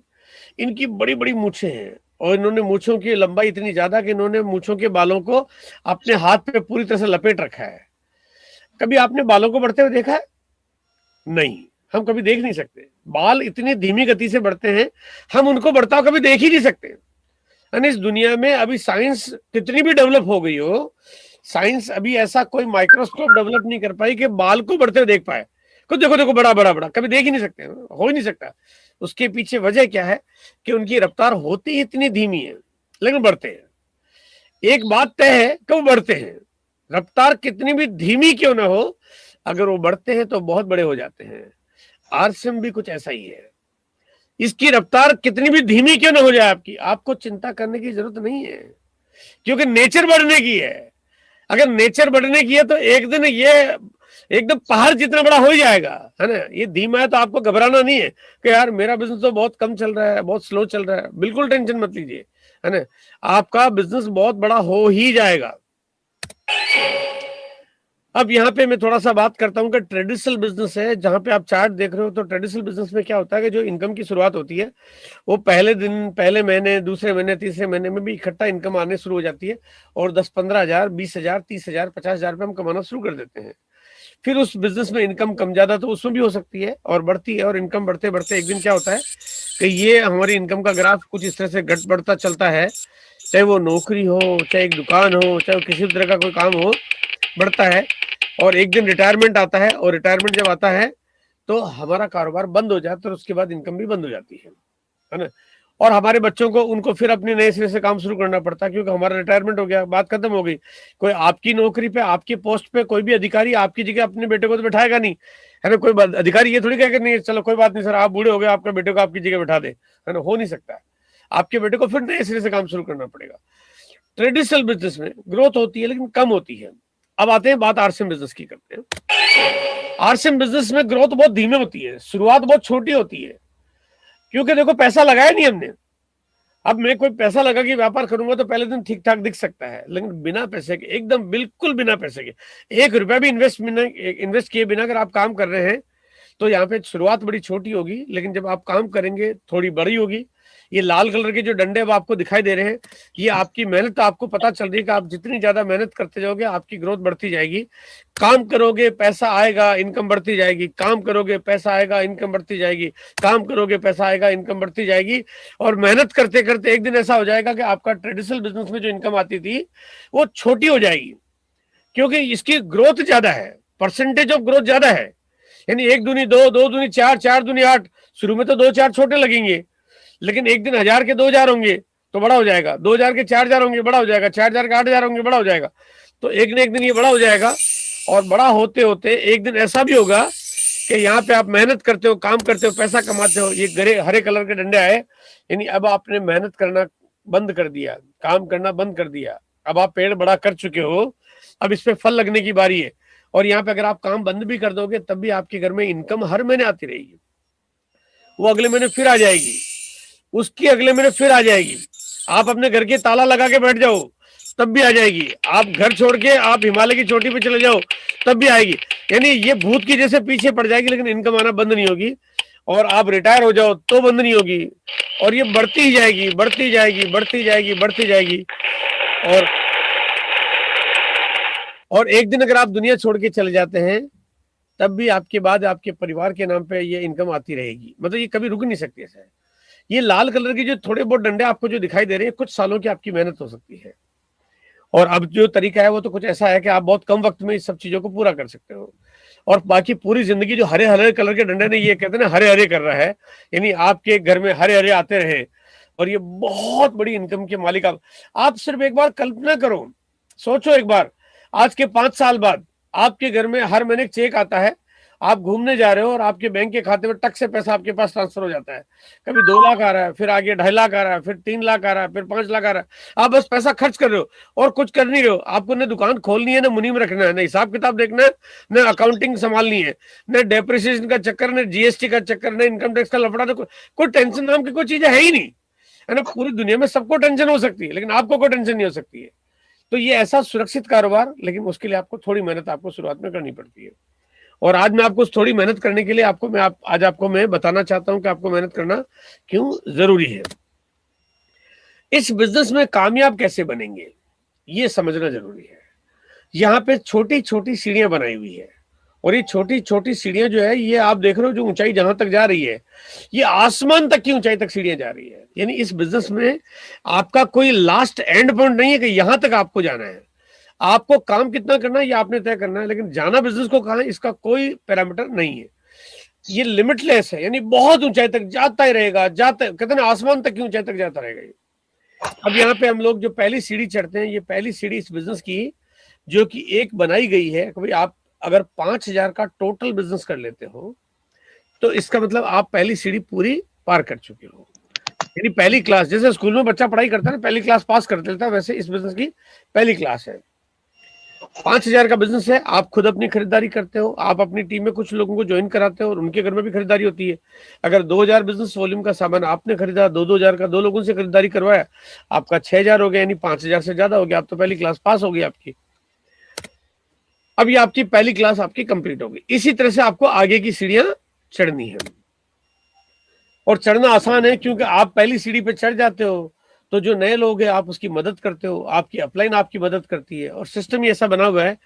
इनकी बड़ी बड़ी मूछें हैं, और इन्होंने मूछों की लंबाई इतनी ज्यादा कि इन्होंने मूछों के बालों को अपने हाथ पे पूरी तरह से लपेट रखा है। कभी आपने बालों को बढ़ते हुए देखा है? नहीं, हम कभी देख नहीं सकते। बाल इतनी धीमी गति से बढ़ते हैं, हम उनको बढ़ता हुआ कभी देख ही नहीं सकते। यानी इस दुनिया में अभी साइंस कितनी भी डेवलप हो गई हो, साइंस अभी ऐसा कोई माइक्रोस्कोप डेवलप नहीं कर पाई कि बाल को बढ़ते हुए देख पाए। कुछ देखो देखो बड़ा बड़ा बड़ा, कभी देख ही नहीं सकते, हो ही नहीं सकता। उसके पीछे वजह क्या है कि उनकी रफ्तार होती ही इतनी धीमी है, लेकिन बढ़ते हैं। एक बात तय है कि वो बढ़ते हैं, रफ्तार कितनी भी धीमी क्यों ना हो, अगर वो बढ़ते हैं तो बहुत बड़े हो जाते हैं। आरसीएम भी कुछ ऐसा ही है। इसकी रफ्तार कितनी भी धीमी क्यों ना हो जाए आपकी, आपको चिंता करने की जरूरत नहीं है, क्योंकि नेचर बढ़ने की है। अगर नेचर बढ़ने की है तो एक दिन ये एकदम पहाड़ जितना बड़ा हो ही जाएगा, है ना। ये धीमा है तो आपको घबराना नहीं है कि यार मेरा बिजनेस तो बहुत कम चल रहा है, बहुत स्लो चल रहा है। बिल्कुल टेंशन मत लीजिए, है ना। आपका बिजनेस बहुत बड़ा हो ही जाएगा। अब यहाँ पे मैं थोड़ा सा बात करता हूँ कि ट्रेडिशनल बिजनेस है, जहां पे आप चार्ट देख रहे हो, तो ट्रेडिशनल बिजनेस में क्या होता है कि जो इनकम की शुरुआत होती है वो पहले दिन, पहले महीने, दूसरे महीने, तीसरे महीने में भी इकट्ठा इनकम आने शुरू हो जाती है और 10-15 हजार, 20 हजार, 30 हजार, 50 हजार रुपये हम कमाना शुरू कर देते हैं। फिर उस बिजनेस में इनकम कम ज्यादा तो उसमें भी हो सकती है और बढ़ती है, और इनकम बढ़ते बढ़ते एक दिन क्या होता है कि ये हमारी इनकम का ग्राफ कुछ इस तरह से घट बढ़ता चलता है, चाहे वो नौकरी हो, चाहे एक दुकान हो, चाहे किसी तरह का कोई काम हो, बढ़ता है। और एक दिन रिटायरमेंट आता है, और रिटायरमेंट जब आता है तो हमारा कारोबार बंद हो जाता है, और उसके बाद इनकम भी बंद हो जाती है ना। और हमारे बच्चों को, उनको फिर अपने नए सिरे से काम शुरू करना पड़ता है, क्योंकि हमारा रिटायरमेंट हो गया, बात खत्म हो गई। कोई आपकी नौकरी पे, आपकी पोस्ट पे कोई भी अधिकारी आपकी जगह अपने बेटे को तो बैठाएगा नहीं, है ना। कोई अधिकारी ये थोड़ी कहेगा नहीं चलो कोई बात नहीं सर, आप बूढ़े हो गए, आपके बेटे को आपकी जगह बैठा दे, है ना। हो नहीं सकता है। आपके बेटे को फिर नए सिरे से काम शुरू करना पड़ेगा। ट्रेडिशनल बिजनेस में ग्रोथ होती है लेकिन कम होती है। अब आते हैं बात आरसीएम बिजनेस की करते हैं। आरसीएम बिजनेस में ग्रोथ बहुत धीमे होती है, शुरुआत बहुत छोटी होती है, क्योंकि देखो पैसा लगाया नहीं हमने। अब मैं कोई पैसा लगा के व्यापार करूंगा तो पहले दिन ठीक ठाक दिख सकता है, लेकिन बिना पैसे के, एकदम बिल्कुल बिना पैसे के, 1 रुपया भी इन्वेस्ट किए बिना अगर आप काम कर रहे हैं तो यहाँ पे शुरुआत बड़ी छोटी होगी, लेकिन जब आप काम करेंगे थोड़ी बड़ी होगी। ये लाल कलर के जो डंडे अब आपको दिखाई दे रहे हैं, ये आपकी मेहनत, तो आपको पता चल रही है कि आप जितनी ज्यादा मेहनत करते जाओगे आपकी ग्रोथ बढ़ती जाएगी। काम करोगे पैसा आएगा, इनकम बढ़ती जाएगी, काम करोगे पैसा आएगा, इनकम बढ़ती जाएगी, काम करोगे पैसा आएगा, इनकम बढ़ती जाएगी। और मेहनत करते करते एक दिन ऐसा हो जाएगा कि आपका ट्रेडिशनल बिजनेस में जो इनकम आती थी वो छोटी हो जाएगी, क्योंकि इसकी ग्रोथ ज्यादा है, परसेंटेज ऑफ ग्रोथ ज्यादा है। यानी 1 दूनी 2, 2 दूनी 4, 4 दूनी 8। शुरू में तो 2-4 छोटे लगेंगे, लेकिन एक दिन 1000 के 2000 होंगे तो बड़ा हो जाएगा, 2000 के 4000 होंगे बड़ा हो जाएगा, 4000 के 8000 होंगे बड़ा हो जाएगा। तो एक न एक दिन ये बड़ा हो जाएगा, और बड़ा होते होते एक दिन ऐसा भी होगा कि यहाँ पे आप मेहनत करते हो, काम करते हो, पैसा कमाते हो, ये हरे कलर के डंडे आए, यानी अब आपने मेहनत करना बंद कर दिया, काम करना बंद कर दिया, अब आप पेड़ बड़ा कर चुके हो, अब इस पे फल लगने की बारी है। और यहाँ पे अगर आप काम बंद भी कर दोगे तब भी आपके घर में इनकम हर महीने आती रहेगी। वो अगले महीने फिर आ जाएगी, उसकी अगले महीने फिर आ जाएगी। आप अपने घर के ताला लगा के बैठ जाओ तब भी आ जाएगी, आप घर छोड़ के आप हिमालय की चोटी पे चले जाओ तब भी आएगी। यानी ये भूत की जैसे पीछे पड़ जाएगी, लेकिन इनकम आना बंद नहीं होगी। और आप रिटायर हो जाओ तो बंद नहीं होगी, और ये बढ़ती ही जाएगी, बढ़ती जाएगी, बढ़ती जाएगी, बढ़ती जाएगी। और एक दिन अगर आप दुनिया छोड़ के चले जाते हैं तब भी आपके बाद आपके परिवार के नाम पे ये इनकम आती रहेगी, मतलब ये कभी रुक नहीं सकती है। ये लाल कलर के जो थोड़े बहुत डंडे आपको जो दिखाई दे रहे हैं, कुछ सालों की आपकी मेहनत हो सकती है। और अब जो तरीका है वो तो कुछ ऐसा है कि आप बहुत कम वक्त में इस सब चीजों को पूरा कर सकते हो। और बाकी पूरी जिंदगी जो हरे हरे कलर के डंडे ने, ये कहते हैं ना हरे हरे कर रहा है, यानी आपके घर में हरे हरे आते रहे और ये बहुत बड़ी इनकम के मालिक आप सिर्फ एक बार कल्पना करो, सोचो एक बार, आज के 5 साल बाद आपके घर में हर महीने चेक आता है, आप घूमने जा रहे हो और आपके बैंक के खाते में टक से पैसा आपके पास ट्रांसफर हो जाता है। कभी 2 लाख आ रहा है, फिर आगे 2.5 लाख आ रहा है, फिर 3 लाख आ रहा है, फिर 5 लाख आ रहा है। आप बस पैसा खर्च कर रहे हो और कुछ कर नहीं रहे हो। आपको न दुकान खोलनी है, न मुनीम रखना है, न हिसाब किताब देखना है, न अकाउंटिंग संभालनी है, न डेप्रिसिएशन का चक्कर, न जीएसटी का चक्कर, न इनकम टैक्स का लफड़ा। तो कोई टेंशन नाम की कोई चीज है ही नहीं, है ना। पूरी दुनिया में सबको टेंशन हो सकती है, लेकिन आपको कोई टेंशन नहीं हो सकती है। तो ये ऐसा सुरक्षित कारोबार, लेकिन उसके लिए आपको थोड़ी मेहनत आपको शुरुआत में करनी पड़ती है। और आज मैं आपको थोड़ी मेहनत करने के लिए आज आपको मैं बताना चाहता हूं कि आपको मेहनत करना क्यों जरूरी है। इस बिजनेस में कामयाब कैसे बनेंगे ये समझना जरूरी है। यहाँ पे छोटी छोटी सीढ़ियां बनाई हुई है, और ये छोटी छोटी सीढ़ियां जो है, ये आप देख रहे हो जो ऊंचाई जहां तक जा रही है, ये आसमान तक की ऊंचाई तक सीढ़ियां जा रही है। यानी इस बिजनेस में आपका कोई लास्ट एंड पॉइंट नहीं है कि यहां तक आपको जाना है। आपको काम कितना करना है ये आपने तय करना है, लेकिन जाना बिजनेस को कहां है इसका कोई पैरामीटर नहीं है। ये लिमिटलेस है, यानी बहुत ऊंचाई तक जाता ही रहेगा, जाता, कहते हैं आसमान तक की ऊंचाई तक जाता रहेगा ये। अब यहाँ पे हम लोग जो पहली सीढ़ी चढ़ते हैं, ये पहली सीढ़ी इस बिजनेस की जो कि एक बनाई गई है कि भाई अगर 5,000 का टोटल बिजनेस कर लेते हो तो इसका मतलब आप पहली सीढ़ी पूरी पार कर चुके हो। यानी पहली क्लास, जैसे स्कूल में बच्चा पढ़ाई करता है ना, पहली क्लास पास कर लेता है, वैसे इस बिजनेस की पहली क्लास है। 5,000 का बिजनेस है, आप खुद अपनी खरीदारी करते हो, आप अपनी टीम में कुछ लोगों को ज्वाइन कराते हो और उनके घर में भी खरीदारी होती है। अगर 2,000 बिजनेस वॉल्यूम का सामान आपने खरीदा, 2,000 का 2 लोगों से खरीदारी करवाया, आपका 6,000 हो गया, यानी 5,000 से ज्यादा हो गया, आप तो पहली क्लास पास हो गई आपकी। अब ये आपकी पहली क्लास आपकी कंप्लीट होगी। इसी तरह से आपको आगे की सीढ़ियां चढ़नी है, और चढ़ना आसान है क्योंकि आप पहली सीढ़ी पे चढ़ जाते हो तो जो नए लोग हैं आप उसकी मदद करते हो, आपकी अपलाइन आपकी मदद करती है, और सिस्टम ही ऐसा बना हुआ है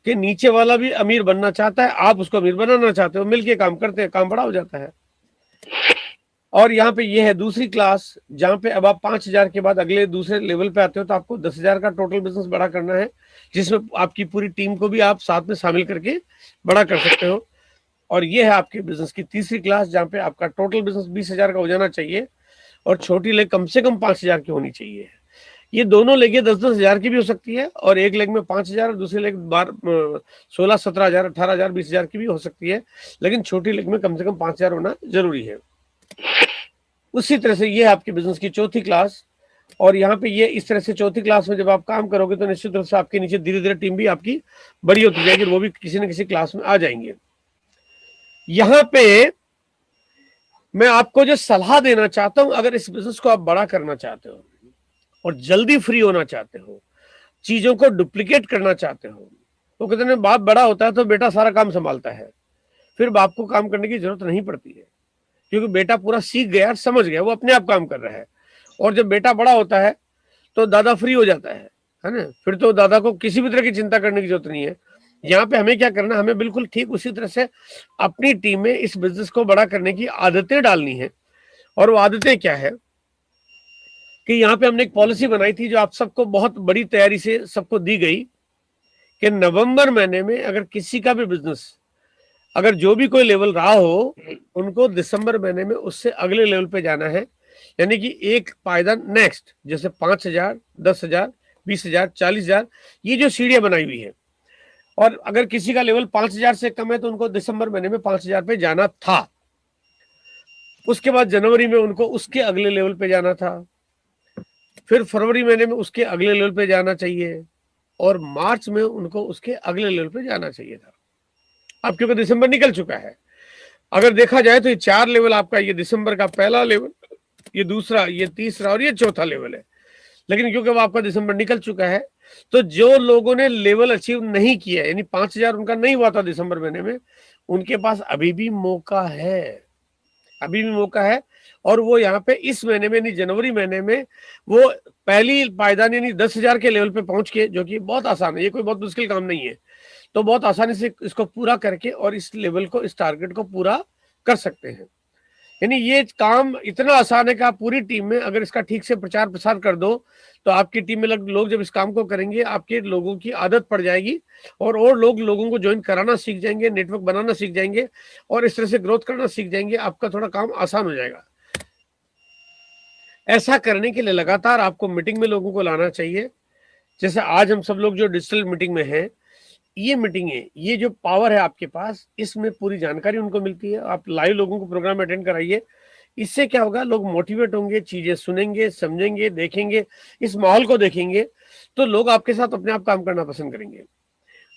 कि नीचे वाला भी अमीर बनना चाहता है, आप उसको अमीर बनाना चाहते हो, मिलके काम करते हैं, काम बड़ा हो जाता है। और यहाँ पे ये है दूसरी क्लास, जहाँ पे अब आप 5,000 के बाद अगले दूसरे लेवल पे आते हो तो आपको 10,000 का टोटल बिजनेस बड़ा करना है, जिसमें आपकी पूरी टीम को भी आप साथ में शामिल करके बड़ा कर सकते हो। और ये है आपके बिजनेस की तीसरी क्लास, जहाँ पे आपका टोटल बिजनेस 20,000 का हो जाना चाहिए और छोटी लेग कम से कम 5,000 की होनी चाहिए। ये दोनों लेगे 10-10 हजार की भी हो सकती है, और एक लेग में 5,000 और दूसरी लेग 16-17 हजार, 18,000, 20,000 की भी हो सकती है, लेकिन छोटी लेग में कम से कम 5,000 होना जरूरी है। उसी तरह से ये है आपके बिजनेस की चौथी क्लास। और यहाँ पे ये इस तरह से चौथी क्लास में जब आप काम करोगे तो निश्चित रूप से आपके नीचे धीरे धीरे टीम भी आपकी बड़ी होती जाएगी, वो भी किसी न किसी क्लास में आ जाएंगे। यहाँ पे मैं आपको जो सलाह देना चाहता हूं, अगर इस बिजनेस को आप बड़ा करना चाहते हो और जल्दी फ्री होना चाहते हो, चीजों को डुप्लीकेट करना चाहते हो, तो कहते हैं बाप बड़ा होता है तो बेटा सारा काम संभालता है, फिर बाप को काम करने की जरूरत नहीं पड़ती है, क्योंकि बेटा पूरा सीख गया, समझ गया, वो अपने आप काम कर रहा है। और जब बेटा बड़ा होता है तो दादा फ्री हो जाता है ना, फिर तो दादा को किसी भी तरह की चिंता करने की जरूरत नहीं है। यहाँ पे हमें क्या करना, हमें बिल्कुल ठीक उसी तरह से अपनी टीम में इस बिजनेस को बड़ा करने की आदतें डालनी है। और वो आदतें क्या है कि यहाँ पे हमने एक पॉलिसी बनाई थी जो आप सबको बहुत बड़ी तैयारी से सबको दी गई, कि नवंबर महीने में अगर किसी का भी बिजनेस, अगर जो भी कोई लेवल रहा हो, उनको दिसंबर महीने में उससे अगले लेवल पे जाना है। यानी कि एक पायदान नेक्स्ट, जैसे 5,000, 10,000, 20,000, 40,000, ये जो सीढ़ियां बनाई हुई है, और अगर किसी का लेवल 5,000 से कम है तो उनको दिसंबर महीने में 5,000 पे जाना था। उसके बाद जनवरी में उनको उसके अगले लेवल पे जाना था, फिर फरवरी महीने में उसके अगले लेवल पे जाना चाहिए, और मार्च में उनको उसके अगले लेवल पे जाना चाहिए था। अब क्योंकि दिसंबर निकल चुका है, अगर देखा जाए तो ये 4 लेवल आपका, ये दिसंबर का पहला लेवल, ये दूसरा, ये तीसरा और ये चौथा लेवल है। लेकिन क्योंकि वो आपका दिसंबर निकल चुका है, तो जो लोगों ने लेवल अचीव नहीं किया, यानी 5,000 उनका नहीं हुआ था दिसंबर महीने में, उनके पास अभी भी मौका है, अभी भी मौका है। और वो यहाँ पे इस महीने में, यानी जनवरी महीने में, वो पहली पायदान यानी 10,000 के लेवल पे पहुंच के, जो कि बहुत आसान है, ये कोई बहुत मुश्किल काम नहीं है, तो बहुत आसानी से इसको पूरा करके और इस लेवल को, इस टारगेट को पूरा कर सकते हैं। यानी ये काम इतना आसान है कि आप पूरी टीम में अगर इसका ठीक से प्रचार प्रसार कर दो, तो आपकी टीम में लोग जब इस काम को करेंगे, आपके लोगों की आदत पड़ जाएगी, और लोग लोगों को ज्वाइन कराना सीख जाएंगे, नेटवर्क बनाना सीख जाएंगे, और इस तरह से ग्रोथ करना सीख जाएंगे, आपका थोड़ा काम आसान हो जाएगा। ऐसा करने के लिए लगातार आपको मीटिंग में लोगों को लाना चाहिए। जैसे आज हम सब लोग जो डिजिटल मीटिंग में हैं, ये मीटिंग है, ये जो पावर है आपके पास, इसमें पूरी जानकारी उनको मिलती है। आप लाइव लोगों को प्रोग्राम अटेंड कराइए, इससे क्या होगा, लोग मोटिवेट होंगे, चीजें सुनेंगे, समझेंगे, देखेंगे, इस माहौल को देखेंगे, तो लोग आपके साथ अपने आप काम करना पसंद करेंगे।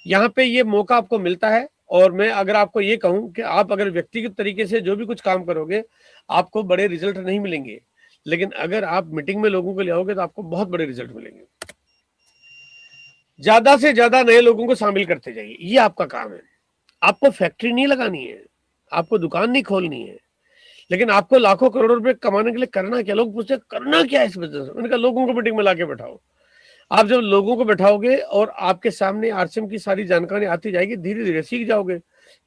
यहाँ पे ये मौका आपको मिलता है। और मैं अगर आपको ये कहूं कि आप अगर व्यक्तिगत तरीके से जो भी कुछ काम करोगे, आपको बड़े रिजल्ट नहीं मिलेंगे, लेकिन अगर आप मीटिंग में लोगों को ले आओगे तो आपको बहुत बड़े रिजल्ट मिलेंगे। ज्यादा से ज्यादा नए लोगों को शामिल करते जाइए, ये आपका काम है। आपको फैक्ट्री नहीं लगानी है, आपको दुकान नहीं खोलनी है, लेकिन आपको लाखों करोड़ों रुपए कमाने के लिए करना क्या। लोग पूछते करना क्या है इस बिजनेस में, उनका लोगों को मीटिंग में लाके बैठाओ। आप जब लोगों को बैठाओगे और आपके सामने आरसीएम की सारी जानकारी आती जाएगी, धीरे धीरे सीख जाओगे।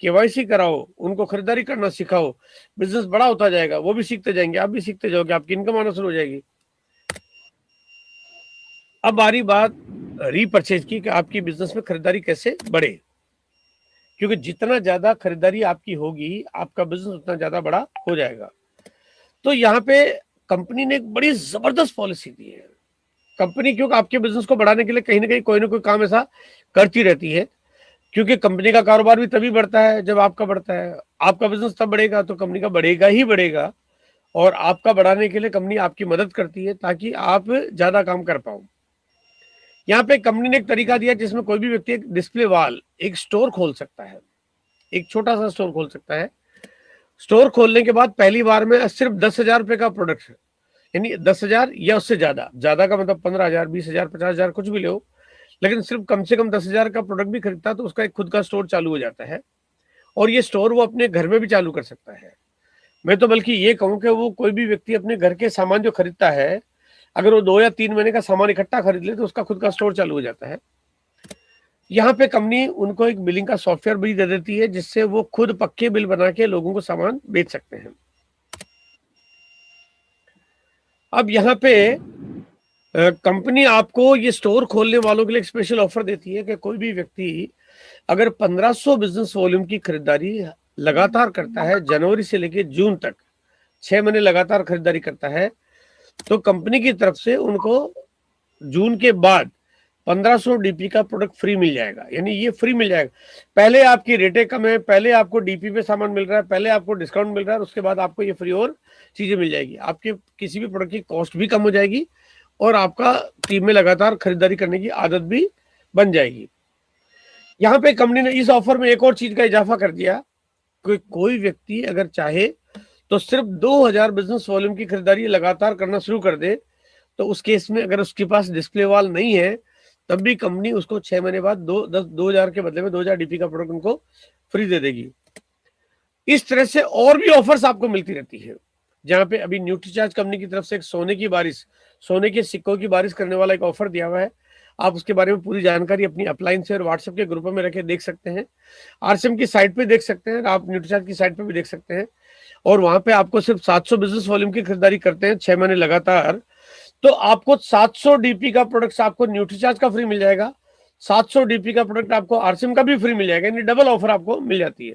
केवाईसी कराओ, उनको खरीदारी करना सिखाओ, बिजनेस बड़ा होता जाएगा, वो भी सीखते जाएंगे, आप भी सीखते जाओगे, आपकी इनकम आना शुरू हो जाएगी। अब बारी बात रीपरचेज की, कि आपकी बिजनेस में खरीदारी कैसे बढ़े, क्योंकि जितना ज्यादा खरीदारी आपकी होगी, आपका बिजनेस उतना ज्यादा बड़ा हो जाएगा। तो यहाँ पे कंपनी ने एक बड़ी जबरदस्त पॉलिसी दी है। कंपनी क्योंकि आपके बिजनेस को बढ़ाने के लिए कहीं ना कहीं कोई ना कोई काम ऐसा करती रहती है। क्योंकि कंपनी का कारोबार भी तभी बढ़ता है जब आपका बढ़ता है। आपका बिजनेस तब बढ़ेगा तो कंपनी का बढ़ेगा ही बढ़ेगा, और आपका बढ़ाने के लिए कंपनी आपकी मदद करती है ताकि आप ज्यादा काम कर पाओ। यहाँ पे कंपनी ने एक तरीका दिया जिसमें कोई भी व्यक्ति एक डिस्प्ले वॉल, एक स्टोर खोल सकता है, एक छोटा सा स्टोर खोल सकता है। स्टोर खोलने के बाद पहली बार में सिर्फ 10,000 रुपए का प्रोडक्ट, यानी 10,000 या उससे ज्यादा, ज्यादा का मतलब 15,000, 20,000, 50,000 कुछ भी लो, लेकिन सिर्फ कम से कम 10,000 का प्रोडक्ट भी खरीदता है तो उसका एक खुद का स्टोर चालू हो जाता है। और ये स्टोर वो अपने घर में भी चालू कर सकता है। मैं तो बल्कि ये कहूँ कि वो कोई भी व्यक्ति अपने घर के सामान जो खरीदता है, अगर वो 2 या 3 महीने का सामान इकट्ठा खरीद ले तो उसका खुद का स्टोर चालू हो जाता है। यहाँ पे कंपनी उनको एक बिलिंग का सॉफ्टवेयर भी दे देती है जिससे वो खुद पक्के बिल बना के लोगों को सामान बेच सकते हैं। अब यहाँ पे कंपनी आपको ये स्टोर खोलने वालों के लिए एक स्पेशल ऑफर देती है कि कोई भी व्यक्ति अगर 1500 बिजनेस वॉल्यूम की खरीदारी लगातार करता है, जनवरी से लेकर जून तक 6 महीने लगातार खरीदारी करता है, तो कंपनी की तरफ से उनको जून के बाद 1500 डीपी का प्रोडक्ट फ्री मिल जाएगा। यानी ये फ्री मिल जाएगा। पहले आपकी रेटें कम है, पहले आपको डीपी पे सामान मिल रहा है, पहले आपको डिस्काउंट मिल रहा है, उसके बाद आपको ये फ्री और चीजें मिल जाएगी। आपके किसी भी प्रोडक्ट की कॉस्ट भी कम हो जाएगी और आपका टीम में लगातार खरीदारी करने की आदत भी बन जाएगी। यहाँ पे कंपनी ने इस ऑफर में एक और चीज का इजाफा कर दिया कि कोई व्यक्ति अगर चाहे तो सिर्फ 2,000 बिजनेस वॉल्यूम की खरीदारी लगातार करना शुरू कर दे, तो उस केस में अगर उसके पास डिस्प्ले वॉल नहीं है तब भी कंपनी उसको 6 महीने बाद 2,000 के बदले में 2,000 डीपी का प्रोडक्ट उनको फ्री दे देगी। इस तरह से और भी ऑफर्स आपको मिलती रहती है। जहां पे अभी न्यूट्रीचार्ज कंपनी की तरफ से एक सोने की बारिश, सोने के सिक्कों की बारिश करने वाला एक ऑफर दिया हुआ है। आप उसके बारे में पूरी जानकारी अपनी अपलाइन से और व्हाट्सएप के ग्रुपों में रखे देख सकते हैं। आरसीएम की साइट पे देख सकते हैं, आप न्यूट्रीचार्ज की साइट पे भी देख सकते हैं। और वहां पे आपको सिर्फ 700 बिजनेस वॉल्यूम की खरीदारी करते हैं 6 महीने लगातार, तो आपको 700 डीपी का प्रोडक्ट आपको न्यूट्रीचार्ज का फ्री मिल जाएगा, 700 डीपी का प्रोडक्ट आपको आरसीएम का भी फ्री मिल जाएगा, यानी डबल ऑफर आपको मिल जाती है।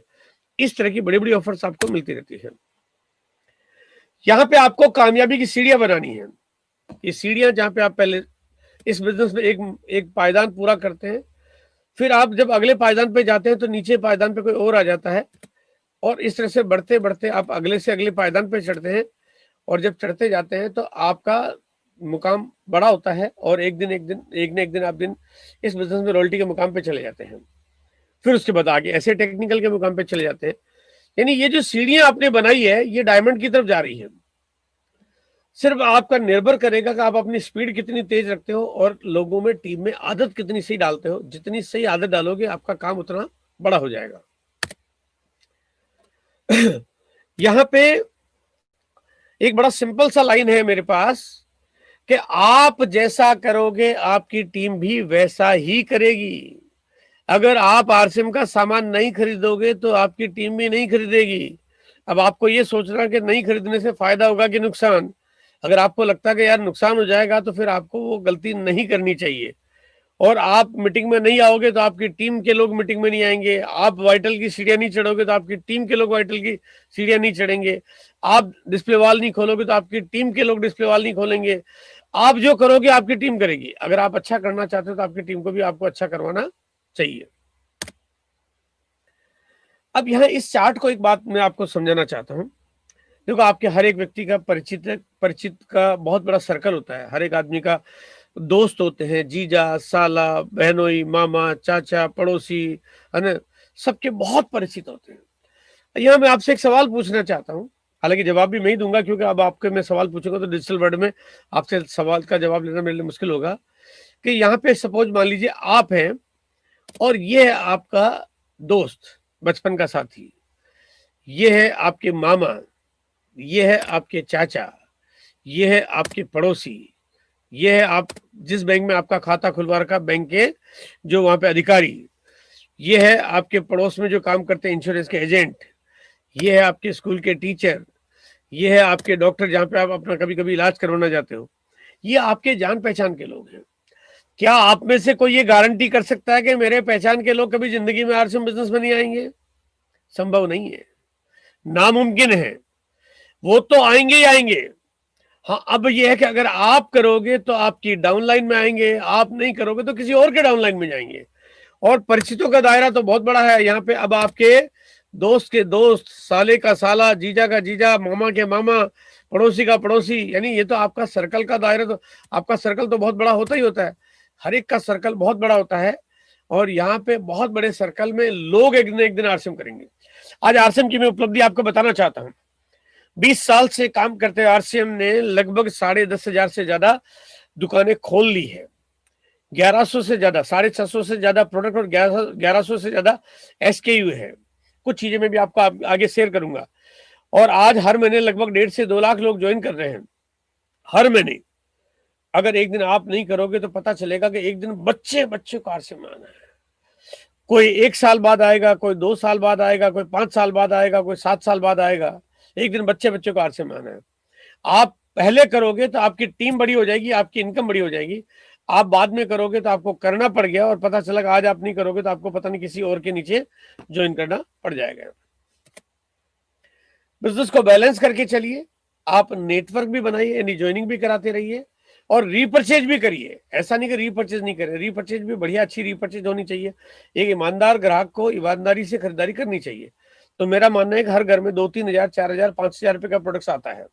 इस तरह की बड़ी बड़ी ऑफर्स आपको मिलती रहती है। यहाँ पे आपको कामयाबी की सीढ़ियां बनानी है। ये सीढ़ियां जहां पे आप पहले इस बिजनेस में एक एक पायदान पूरा करते हैं, फिर आप जब अगले पायदान पे जाते हैं तो नीचे पायदान पे कोई और आ जाता है, और इस तरह से बढ़ते बढ़ते आप अगले से अगले पायदान पे चढ़ते हैं। और जब चढ़ते जाते हैं तो आपका मुकाम बड़ा होता है, और एक न एक दिन आप इस बिजनेस में रॉयल्टी के मुकाम पे चले जाते हैं। फिर उसके बाद आगे ऐसे टेक्निकल के मुकाम पे चले जाते हैं। यानी ये जो सीढ़ियां आपने बनाई है ये डायमंड की तरफ जा रही है। सिर्फ आपका निर्भर करेगा कि आप अपनी स्पीड कितनी तेज रखते हो और लोगों में, टीम में आदत कितनी सही डालते हो। जितनी सही आदत डालोगे आपका काम उतना बड़ा हो जाएगा। यहाँ पे एक बड़ा सिंपल सा लाइन है मेरे पास कि आप जैसा करोगे आपकी टीम भी वैसा ही करेगी। अगर आप आरसीएम का सामान नहीं खरीदोगे तो आपकी टीम भी नहीं खरीदेगी। अब आपको ये सोचना कि नहीं खरीदने से फायदा होगा कि नुकसान। अगर आपको लगता है कि यार नुकसान हो जाएगा तो फिर आपको वो गलती नहीं करनी चाहिए। और आप मीटिंग में नहीं आओगे तो आपकी टीम के लोग मीटिंग में नहीं आएंगे। आप वाइटल की सीढ़ियां नहीं चढ़ोगे तो आपकी टीम के लोग वाइटल की सीढ़ियां नहीं चढ़ेंगे। आप डिस्प्ले वॉल नहीं खोलोगे तो आपकी टीम के लोग डिस्प्ले वॉल नहीं खोलेंगे। आप जो करोगे आपकी टीम करेगी। अगर आप अच्छा करना चाहते हो तो आपकी टीम को भी आपको अच्छा करवाना चाहिए। अब यहाँ इस चार्ट को एक बात मैं आपको समझाना चाहता हूँ। देखो, आपके हर एक व्यक्ति का परिचित का बहुत बड़ा सर्कल होता है। हर एक आदमी का दोस्त होते हैं, जीजा, साला, बहनोई, मामा, चाचा, पड़ोसी, है ना, सबके बहुत परिचित होते हैं। यहाँ मैं आपसे एक सवाल पूछना चाहता हूँ, हालांकि जवाब भी मैं ही दूंगा क्योंकि अब आपके मैं सवाल पूछूंगा तो डिजिटल वर्ल्ड में आपसे सवाल का जवाब लेना मेरे लिए मुश्किल होगा। कि यहाँ पे सपोज मान लीजिए आप हैं और ये है आपका दोस्त, बचपन का साथी, ये है आपके मामा, ये है आपके चाचा, ये है आपके पड़ोसी, ये है आप जिस बैंक में आपका खाता खुलवा रखा बैंक के जो वहां पे अधिकारी, ये है आपके पड़ोस में जो काम करते हैं इंश्योरेंस के एजेंट, ये है आपके स्कूल के टीचर, ये है आपके डॉक्टर जहां पे आप अपना कभी कभी इलाज करवाना जाते हो। ये आपके जान पहचान के लोग हैं। क्या आप में से कोई ये गारंटी कर सकता है कि मेरे पहचान के लोग कभी जिंदगी में आरसीएम बिजनेस में नहीं आएंगे? संभव नहीं है, नामुमकिन है। वो तो आएंगे ही आएंगे। हाँ, अब ये है कि अगर आप करोगे तो आपकी डाउनलाइन में आएंगे, आप नहीं करोगे तो किसी और के डाउनलाइन में जाएंगे। और परिचितों का दायरा तो बहुत बड़ा है यहाँ पे। अब आपके दोस्त के दोस्त, साले का साला, जीजा का जीजा, मामा के मामा, पड़ोसी का पड़ोसी, यानी ये तो आपका सर्कल का दायरा, तो आपका सर्कल तो बहुत बड़ा होता ही होता है। हर एक का सर्कल बहुत बड़ा होता है और यहाँ पे बहुत बड़े सर्कल में लोग एक न एक दिन आरसीएम करेंगे। आज आरसीएम की मैं उपलब्धि आपको बताना चाहता हूँ। 20 साल से काम करते आरसीएम ने लगभग 10,500 से ज्यादा दुकानें खोल ली है। 1100 से ज्यादा, 650 से ज्यादा प्रोडक्ट और 1100 से ज्यादा एसकेयू है। कुछ चीजें मैं भी आपको आगे शेयर करूंगा। और आज हर महीने लगभग 1.5 से 2 लाख लोग ज्वाइन कर रहे हैं हर महीने। अगर एक दिन आप नहीं करोगे तो पता चलेगा कि एक दिन बच्चे को आरसीएम में आना है। कोई 1 साल बाद आएगा, कोई 2 साल बाद आएगा, कोई 5 साल बाद आएगा, कोई 7 साल बाद आएगा। एक दिन बच्चे को आरसीएम में आना है। आप पहले करोगे तो आपकी टीम बड़ी हो जाएगी, आपकी इनकम बड़ी हो जाएगी। आप बाद में करोगे तो आपको करना पड़ गया और पता चला आज आप नहीं करोगे तो आपको पता नहीं किसी और के नीचे ज्वाइन करना पड़ जाएगा। बिजनेस को बैलेंस करके चलिए। आप नेटवर्क भी बनाइए, यानी ज्वाइनिंग भी कराते रहिए और रीपरचेज भी करिए। ऐसा नहीं कि रीपरचेज नहीं करें, रीपरचेज भी बढ़िया अच्छी रीपरचेज होनी चाहिए। एक ईमानदार ग्राहक को ईमानदारी से खरीदारी करनी चाहिए। तो मेरा मानना है कि हर घर में 2-3 हजार, 4 हजार, 5 हजार रुपए का प्रोडक्ट आता है।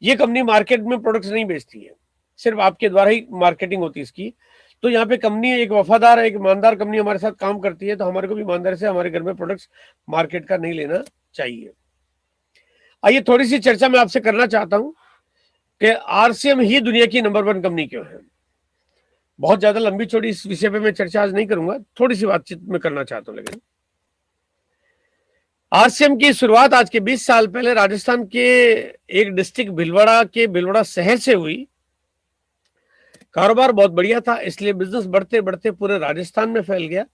ये कंपनी मार्केट में प्रोडक्ट्स नहीं बेचती है, सिर्फ आपके द्वारा ही मार्केटिंग होती है इसकी। तो यहाँ पे कंपनी एक वफादार, एक ईमानदार कंपनी हमारे साथ काम करती है, तो हमारे को भी ईमानदारी से हमारे घर में प्रोडक्ट्स मार्केट का नहीं लेना चाहिए। आइए थोड़ी सी चर्चा मैं आपसे करना चाहता हूं कि आरसीएम ही दुनिया की नंबर 1 कंपनी क्यों है। बहुत ज्यादा लंबी चौड़ी इस विषय पे मैं चर्चा आज नहीं करूंगा, थोड़ी सी बातचीत मैं करना चाहता हूं। लेकिन आरसीएम की शुरुआत आज के 20 साल पहले राजस्थान के एक डिस्ट्रिक्ट भिलवाड़ा के भिलवाड़ा शहर से हुई। कारोबार बहुत बढ़िया था, इसलिए बिजनेस बढ़ते बढ़ते पूरे राजस्थान में फैल गया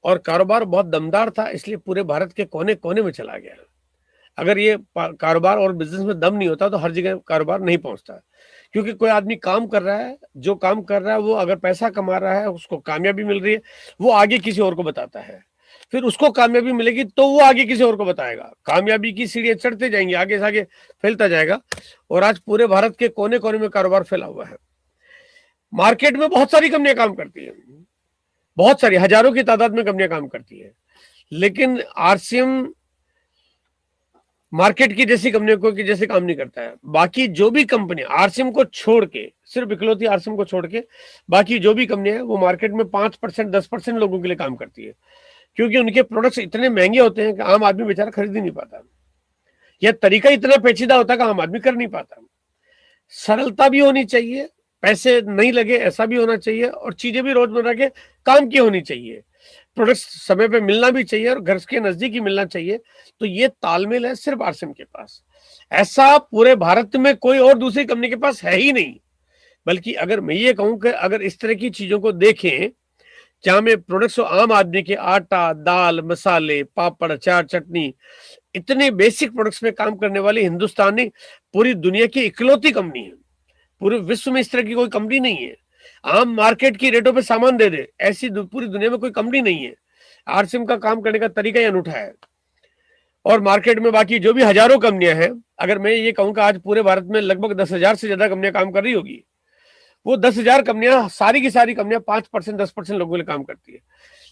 और कारोबार बहुत दमदार था, इसलिए पूरे भारत के कोने कोने में चला गया। अगर ये कारोबार और बिजनेस में दम नहीं होता तो हर जगह कारोबार नहीं पहुंचता। क्योंकि कोई आदमी काम कर रहा है, जो काम कर रहा है वो अगर पैसा कमा रहा है, उसको कामयाबी मिल रही है, वो आगे किसी और को बताता है। फिर उसको कामयाबी मिलेगी तो वो आगे किसी और को बताएगा। कामयाबी की सीढ़ियां चढ़ते जाएंगे, आगे से आगे फैलता जाएगा। और आज पूरे भारत के कोने कोने में कारोबार फैला हुआ है। मार्केट में बहुत सारी कंपनियां काम करती है, बहुत सारी, हजारों की तादाद में कंपनियां काम करती है। लेकिन आरसीएम मार्केट की जैसी कंपनियों को की जैसे काम नहीं करता है। बाकी जो भी कंपनी आरसीएम को छोड़ के, सिर्फ इकलौती आरसीएम को छोड़ के बाकी जो भी कंपनियां हैं वो मार्केट में 5%, 10% लोगों के लिए काम करती है। क्योंकि उनके प्रोडक्ट्स इतने महंगे होते हैं कि आम आदमी बेचारा खरीद ही नहीं पाता। यह तरीका इतना पेचीदा होता है कि आम आदमी कर नहीं पाता। सरलता भी होनी चाहिए, पैसे नहीं लगे ऐसा भी होना चाहिए, और चीजें भी रोजमर्रा के काम की होनी चाहिए। प्रोडक्ट समय पे मिलना भी चाहिए और घर के नजदीक ही मिलना चाहिए। तो ये तालमेल है सिर्फ आरसीएम के पास। ऐसा पूरे भारत में कोई और दूसरी कंपनी के पास है ही नहीं। बल्कि अगर मैं ये कहूं कि अगर इस तरह की चीजों को देखें जहां में प्रोडक्ट्स आम आदमी के आटा, दाल, मसाले, पापड़, अचार, चटनी, इतने बेसिक प्रोडक्ट्स में काम करने वाली हिंदुस्तानी पूरी दुनिया की इकलौती कंपनी है। पूरे विश्व में इस तरह की कोई कंपनी नहीं है। आम मार्केट की रेटों पे सामान दे दे, ऐसी पूरी दुनिया में कोई कंपनी नहीं है। आरसीएम का काम करने का तरीका ही अनूठा है। और मार्केट में बाकी जो भी हजारों कंपनियां हैं, अगर मैं ये कहूं कि आज पूरे भारत में लगभग 10,000 से ज्यादा कंपनियां काम कर रही होगी, वो 10,000 कंपनियां सारी की सारी कंपनियां 5%, 10% लोगों के लिए काम करती है।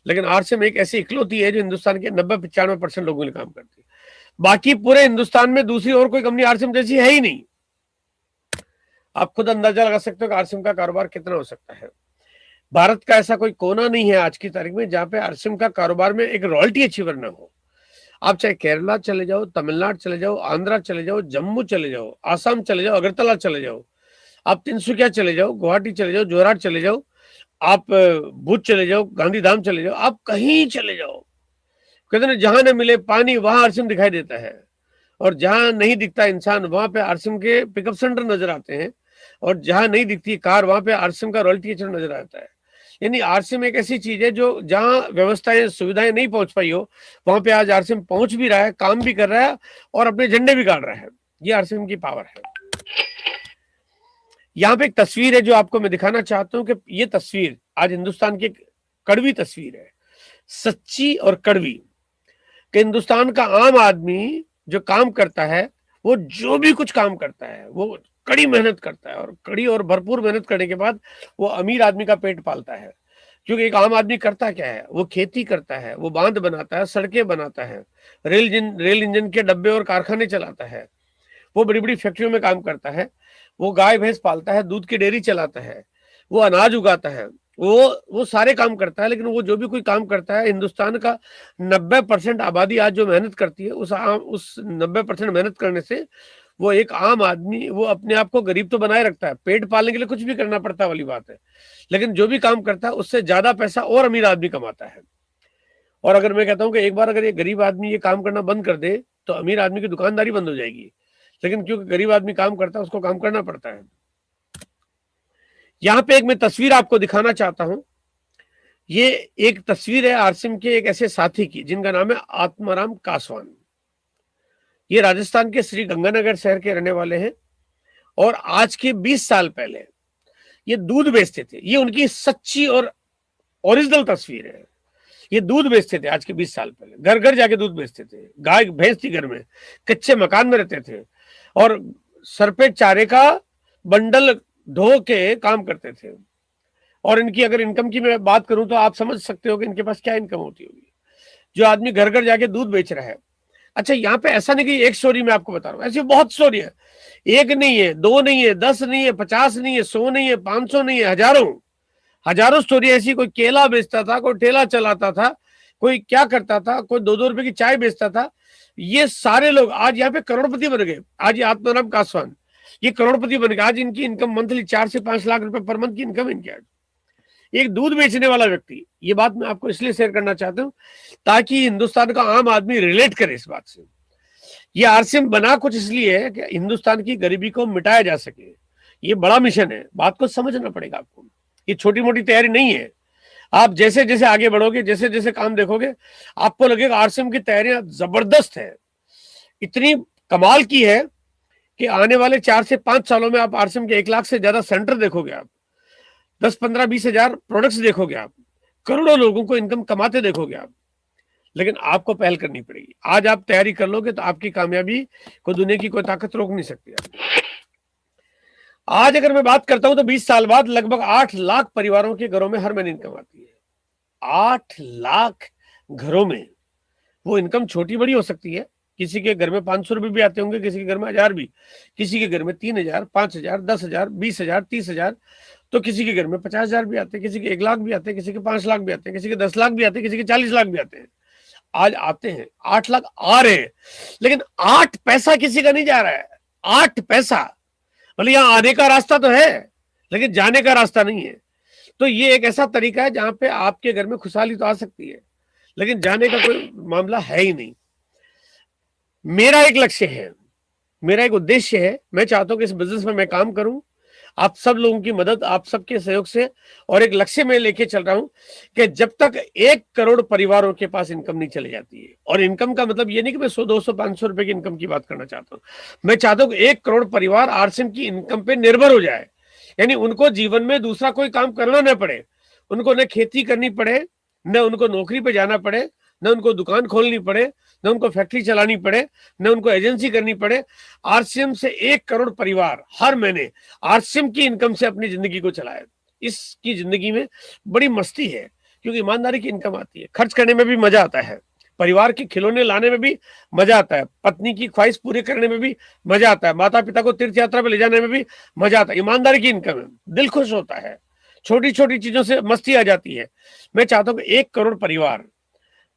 लेकिन आरसीएम एक ऐसी इकलौती है जो हिंदुस्तान के 90-95% लोगों के लिए काम करती है। बाकी पूरे हिंदुस्तान में दूसरी और कोई कंपनी आरसीएम जैसी है ही नहीं। आप खुद अंदाजा लगा सकते हो कि आरसीएम का कारोबार कितना हो सकता है। भारत का ऐसा कोई कोना नहीं है आज की तारीख में जहां पे आरसीएम का कारोबार में एक रॉयल्टी अचीवर ना हो। आप चाहे केरला चले जाओ, तमिलनाडु चले जाओ, आंध्रा चले जाओ, जम्मू चले जाओ, आसाम चले जाओ, अगरतला चले जाओ, आप तिनसुकिया चले जाओ, गुवाहाटी चले जाओ, जोरहाट चले जाओ, आप भुज चले जाओ, गांधीधाम चले जाओ, आप कहीं चले जाओ, कहते ना जहां न मिले पानी वहां आरसीएम दिखाई देता है। और जहां नहीं दिखता इंसान वहां पे आरसीएम के पिकअप सेंटर नजर आते हैं, और जहां नहीं दिखती कार वहां पे आरसीएम का रॉयल्टी एजेंट नजर आता है। यानी आरसीएम एक ऐसी चीज है जो जहां व्यवस्थाएं सुविधाएं नहीं पहुंच पाई हो वहां पे आज आरसीएम पहुंच भी रहा है, काम भी कर रहा है और अपने झंडे भी गाड़ रहा है। ये आरसीएम की पावर है। यहाँ पे एक तस्वीर है जो आपको मैं दिखाना चाहता हूं कि ये तस्वीर आज हिंदुस्तान की कड़वी तस्वीर है, सच्ची और कड़वी, कि हिंदुस्तान का आम आदमी जो काम करता है, वो जो भी कुछ काम करता है वो कड़ी मेहनत करता है, और कड़ी और भरपूर मेहनत करने के बाद वो अमीर आदमी का पेट पालता है। क्योंकि एक आम आदमी करता क्या है, वो खेती करता है, वो बांध बनाता है, सड़कें बनाता है, रेल इंजन के डब्बे और कारखाने चलाता है, वो बड़ी बड़ी फैक्ट्रियों में काम करता है, वो गाय भैंस पालता है, दूध की डेयरी चलाता है, वो अनाज उगाता है, वो सारे काम करता है। लेकिन वो जो भी कोई काम करता है, हिंदुस्तान का 90% आबादी आज जो मेहनत करती है, उस 90% मेहनत करने से वो एक आम आदमी वो अपने आप को गरीब तो बनाए रखता है, पेट पालने के लिए कुछ भी करना पड़ता है वाली बात है, लेकिन जो भी काम करता है उससे ज्यादा पैसा और अमीर आदमी कमाता है। और अगर मैं कहता हूं कि एक बार अगर ये गरीब आदमी ये काम करना बंद कर दे तो अमीर आदमी की दुकानदारी बंद हो जाएगी, लेकिन क्योंकि गरीब आदमी काम करता है उसको काम करना पड़ता है। यहां पे एक मैं तस्वीर आपको दिखाना चाहता हूं। ये एक तस्वीर है आरसिम के एक ऐसे साथी की जिनका नाम है आत्माराम कासवान। ये राजस्थान के श्री गंगानगर शहर के रहने वाले हैं और आज के 20 साल पहले ये दूध बेचते थे। ये उनकी सच्ची और ओरिजिनल तस्वीर है। ये दूध बेचते थे आज के 20 साल पहले, घर घर जाके दूध बेचते थे, गाय भैंस थी घर में, कच्चे मकान में रहते थे और सर पे चारे का बंडल ढो के काम करते थे। और इनकी अगर इनकम की मैं बात करूं तो आप समझ सकते हो कि इनके पास क्या इनकम होती होगी, जो आदमी घर घर जाके दूध बेच रहा है। अच्छा, यहाँ पे ऐसा नहीं कि एक स्टोरी मैं आपको बता रहा हूँ, ऐसी बहुत स्टोरी है। एक नहीं है, दो नहीं है, 10 नहीं है, 50 नहीं है, 100 नहीं है, 500 नहीं है, हजारों हजारों स्टोरी ऐसी। कोई केला बेचता था, कोई ठेला चलाता था, कोई क्या करता था, कोई 2-2 रुपए की चाय बेचता था। ये सारे लोग आज यहाँ पे करोड़पति बन गए। आज ये आत्माराम कासवान ये करोड़पति बन गए। आज इनकी इनकम मंथली 4 से 5 लाख रुपए पर मंथ की इनकम इनकी। आज एक दूध बेचने वाला व्यक्ति, ये बात मैं आपको इसलिए शेयर करना चाहता हूँ ताकि हिंदुस्तान का आम आदमी रिलेट करे इस बात से। ये आरसीएम बना कुछ इसलिए है कि हिंदुस्तान की गरीबी को मिटाया जा सके। ये बड़ा मिशन है, बात को समझना पड़ेगा आपको। ये छोटी मोटी तैयारी नहीं है। आप जैसे जैसे आगे बढ़ोगे, जैसे जैसे काम देखोगे, आपको लगेगा आरसीएम की तैयारियां जबरदस्त है, इतनी कमाल की है कि आने वाले 4 से 5 सालों में आप आरसीएम के 1 लाख से ज्यादा सेंटर देखोगे, आप 10, 15, 20 हजार प्रोडक्ट्स देखोगे, आप करोड़ों लोगों को इनकम कमाते देखोगे आप। लेकिन आपको पहल करनी पड़ेगी। आज आप तैयारी कर लोगे तो आपकी कामयाबी को दुनिया की कोई ताकत रोक नहीं सकती। आज अगर मैं बात करता हूं तो 20 साल बाद लगभग 8 लाख परिवारों के घरों में हर महीने इनकम आती है। 8 लाख घरों में। वो इनकम छोटी बड़ी हो सकती है, किसी के घर में 500 रुपए भी आते होंगे, किसी के घर में 1000 भी, किसी के घर में 3000, 5000, 10,000, 20,000, 30,000, तो किसी के घर में 50,000 भी आते हैं, किसी के 1 लाख भी आते हैं, किसी के 5 लाख भी आते हैं, किसी के 10 लाख भी आते हैं, किसी के 40 लाख भी आते हैं। आज आते हैं 8 लाख आ रहे हैं, लेकिन 8 पैसा किसी का नहीं जा रहा है। 8 पैसा मतलब यहां आने का रास्ता तो है लेकिन जाने का रास्ता नहीं है। तो ये एक ऐसा तरीका है जहां पे आपके घर में खुशहाली तो आ सकती है लेकिन जाने का कोई मामला है ही नहीं। मेरा एक लक्ष्य है, मेरा एक उद्देश्य है। मैं चाहता हूं कि इस बिजनेस में मैं काम करूं, आप सब लोगों की मदद, आप सबके सहयोग से। और एक लक्ष्य में लेके चल रहा हूं कि जब तक 1 करोड़ परिवारों के पास इनकम नहीं चली जाती है, और इनकम का मतलब ये नहीं कि मैं 100, 200, 500 रुपए की इनकम की बात करना चाहता हूं। मैं चाहता हूं कि 1 करोड़ परिवार आरसीएम की इनकम पे निर्भर हो जाए, यानी उनको जीवन में दूसरा कोई काम करना न पड़े, उनको न खेती करनी पड़े, न उनको नौकरी पे जाना पड़े, न उनको दुकान खोलनी पड़े, न उनको फैक्ट्री चलानी पड़े, न उनको एजेंसी करनी पड़े। आरसीएम से 1 करोड़ परिवार हर महीने आरसीएम की इनकम से अपनी जिंदगी को चलाए। इसकी जिंदगी में बड़ी मस्ती है क्योंकि ईमानदारी की इनकम आती है, खर्च करने में भी मजा आता है, परिवार के खिलौने लाने में भी मजा आता है, पत्नी की ख्वाहिश पूरी करने में भी मजा आता है, माता पिता को तीर्थ यात्रा पे ले जाने में भी मजा आता है। ईमानदारी की इनकम है, दिल खुश होता है, छोटी छोटी चीजों से मस्ती आ जाती है। मैं चाहता हूं कि 1 करोड़ परिवार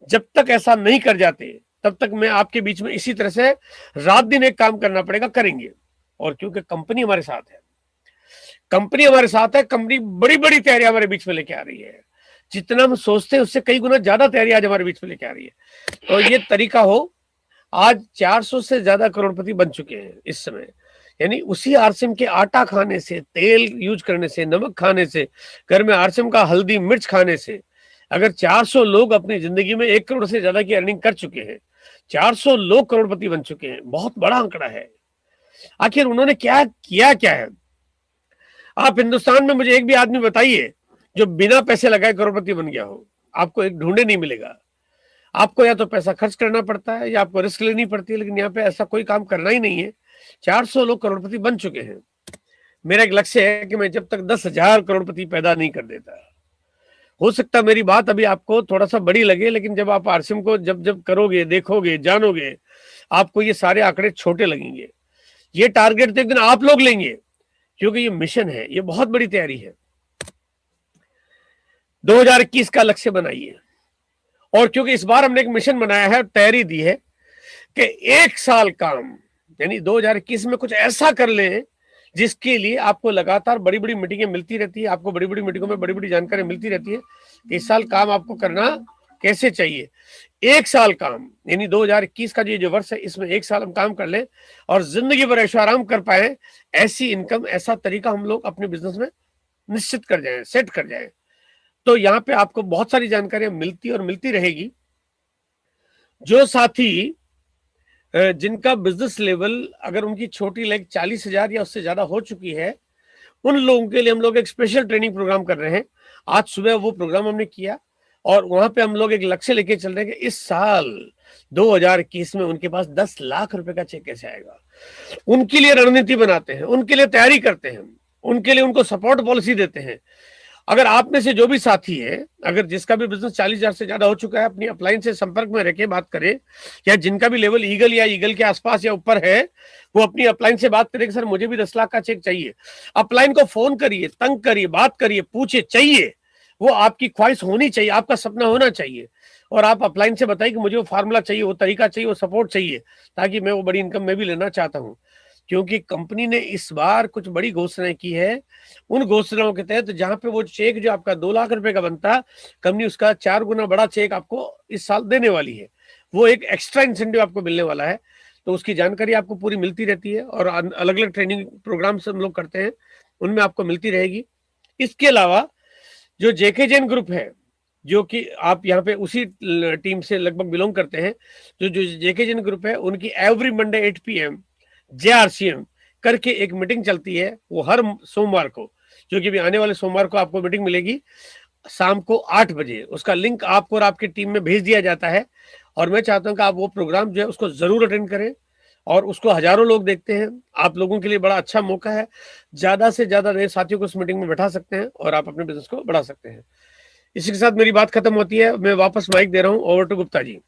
जब तक ऐसा नहीं कर जाते तब तक मैं आपके बीच में इसी तरह से रात दिन एक काम करना पड़ेगा, करेंगे। और क्योंकि कंपनी हमारे साथ है, कंपनी हमारे साथ है, कंपनी बड़ी बड़ी तैयारियां हमारे बीच में लेके आ रही है। जितना हम सोचते हैं उससे कई गुना ज्यादा तैयारी आज हमारे बीच में लेके आ रही है। तो ये तरीका हो, आज 400 से ज्यादा करोड़पति बन चुके हैं इस समय। यानी उसी आरसीएम के आटा खाने से, तेल यूज करने से, नमक खाने से, घर में आरसीएम का हल्दी मिर्च खाने से अगर 400 लोग अपनी जिंदगी में 1 करोड़ से ज्यादा की अर्निंग कर चुके हैं, 400 लोग करोड़पति बन चुके हैं, बहुत बड़ा आंकड़ा है। आखिर उन्होंने क्या किया, क्या है? आप हिंदुस्तान में मुझे एक भी आदमी बताइए जो बिना पैसे लगाए करोड़पति बन गया हो। आपको एक ढूंढे नहीं मिलेगा। आपको या तो पैसा खर्च करना पड़ता है या आपको रिस्क लेनी पड़ती है, लेकिन यहाँ पे ऐसा कोई काम करना ही नहीं है। 400 लोग करोड़पति बन चुके हैं। मेरा एक लक्ष्य है कि मैं जब तक 10,000 करोड़पति पैदा नहीं कर देता हो सकता है मेरी बात अभी आपको थोड़ा सा बड़ी लगे, लेकिन जब आप आरसीएम को जब जब करोगे, देखोगे, जानोगे, आपको ये सारे आंकड़े छोटे लगेंगे। ये टारगेट तो एक दिन आप लोग लेंगे, क्योंकि ये मिशन है, ये बहुत बड़ी तैयारी है। 2021 का लक्ष्य बनाइए, और क्योंकि इस बार हमने एक मिशन बनाया है, तैयारी दी है कि 1 साल काम, यानी 2021 में कुछ ऐसा कर लें जिसके लिए आपको लगातार बड़ी बड़ी मीटिंगें मिलती रहती है, आपको बड़ी बड़ी मीटिंगों में बड़ी बड़ी जानकारी मिलती रहती है। इस साल काम आपको करना कैसे चाहिए। 1 साल काम, यानी 2021 का जो वर्ष है, इसमें 1 साल हम काम कर लें और जिंदगी भर ऐशो आराम कर पाए, ऐसी इनकम, ऐसा तरीका हम लोग अपने बिजनेस में निश्चित कर जाएं, सेट कर जाएं। तो यहाँ पे आपको बहुत सारी जानकारियां मिलती और मिलती रहेगी। जो साथी जिनका बिजनेस लेवल अगर उनकी छोटी लाइक 40,000 या उससे ज्यादा हो चुकी है, उन लोगों के लिए हम लोग एक स्पेशल ट्रेनिंग प्रोग्राम कर रहे हैं। आज सुबह वो प्रोग्राम हमने किया और वहां पे हम लोग एक लक्ष्य लेके चल रहे हैं कि इस साल 2021 में उनके पास 10 लाख रुपए का चेक कैसे आएगा। उनके लिए रणनीति बनाते हैं, उनके लिए तैयारी करते हैं, उनके लिए उनको सपोर्ट पॉलिसी देते हैं। अगर आप में से जो भी साथी है, अगर जिसका भी बिजनेस 40,000 से ज्यादा हो चुका है, अपनी अपलाइन से संपर्क में रखे बात करे, या जिनका भी लेवल ईगल या ईगल के आसपास या ऊपर है, वो अपनी अपलाइन से बात करे कि सर मुझे भी 10 लाख का चेक चाहिए। अपलाइन को फोन करिए, तंग करिए, बात करिए, पूछे, चाहिए वो आपकी ख्वाहिश होनी चाहिए, आपका सपना होना चाहिए। और आप अपलाइन से बताइए कि मुझे वो फार्मूला चाहिए, वो तरीका चाहिए, वो सपोर्ट चाहिए, ताकि मैं वो बड़ी इनकम में भी लेना चाहता हूँ। क्योंकि कंपनी ने इस बार कुछ बड़ी घोषणाएं की है। उन घोषणाओं के तहत जहां पे वो चेक जो आपका 2 लाख रुपए का बनता, कंपनी उसका 4 गुना बड़ा चेक आपको इस साल देने वाली है। वो एक एक्स्ट्रा इंसेंटिव आपको मिलने वाला है। तो उसकी जानकारी आपको पूरी मिलती रहती है और अलग अलग ट्रेनिंग प्रोग्राम से हम लोग करते हैं, उनमें आपको मिलती रहेगी। इसके अलावा जो जेके जैन ग्रुप है, जो कि आप यहाँ पे उसी टीम से लगभग बिलोंग करते हैं, जो जेके जैन ग्रुप है, उनकी एवरी मंडे 8 PM JRCM करके एक मीटिंग चलती है, वो हर सोमवार को, जो कि भी आने वाले सोमवार को आपको मीटिंग मिलेगी शाम को 8 बजे। उसका लिंक आपको और आपकी टीम में भेज दिया जाता है। और मैं चाहता हूं कि आप वो प्रोग्राम जो है उसको जरूर अटेंड करें, और उसको हजारों लोग देखते हैं। आप लोगों के लिए बड़ा अच्छा मौका है, ज्यादा से ज्यादा नए साथियों को उस मीटिंग में बैठा सकते हैं और आप अपने बिजनेस को बढ़ा सकते हैं। इसी के साथ मेरी बात खत्म होती है, मैं वापस माइक दे रहा हूं, ओवर टू गुप्ता जी।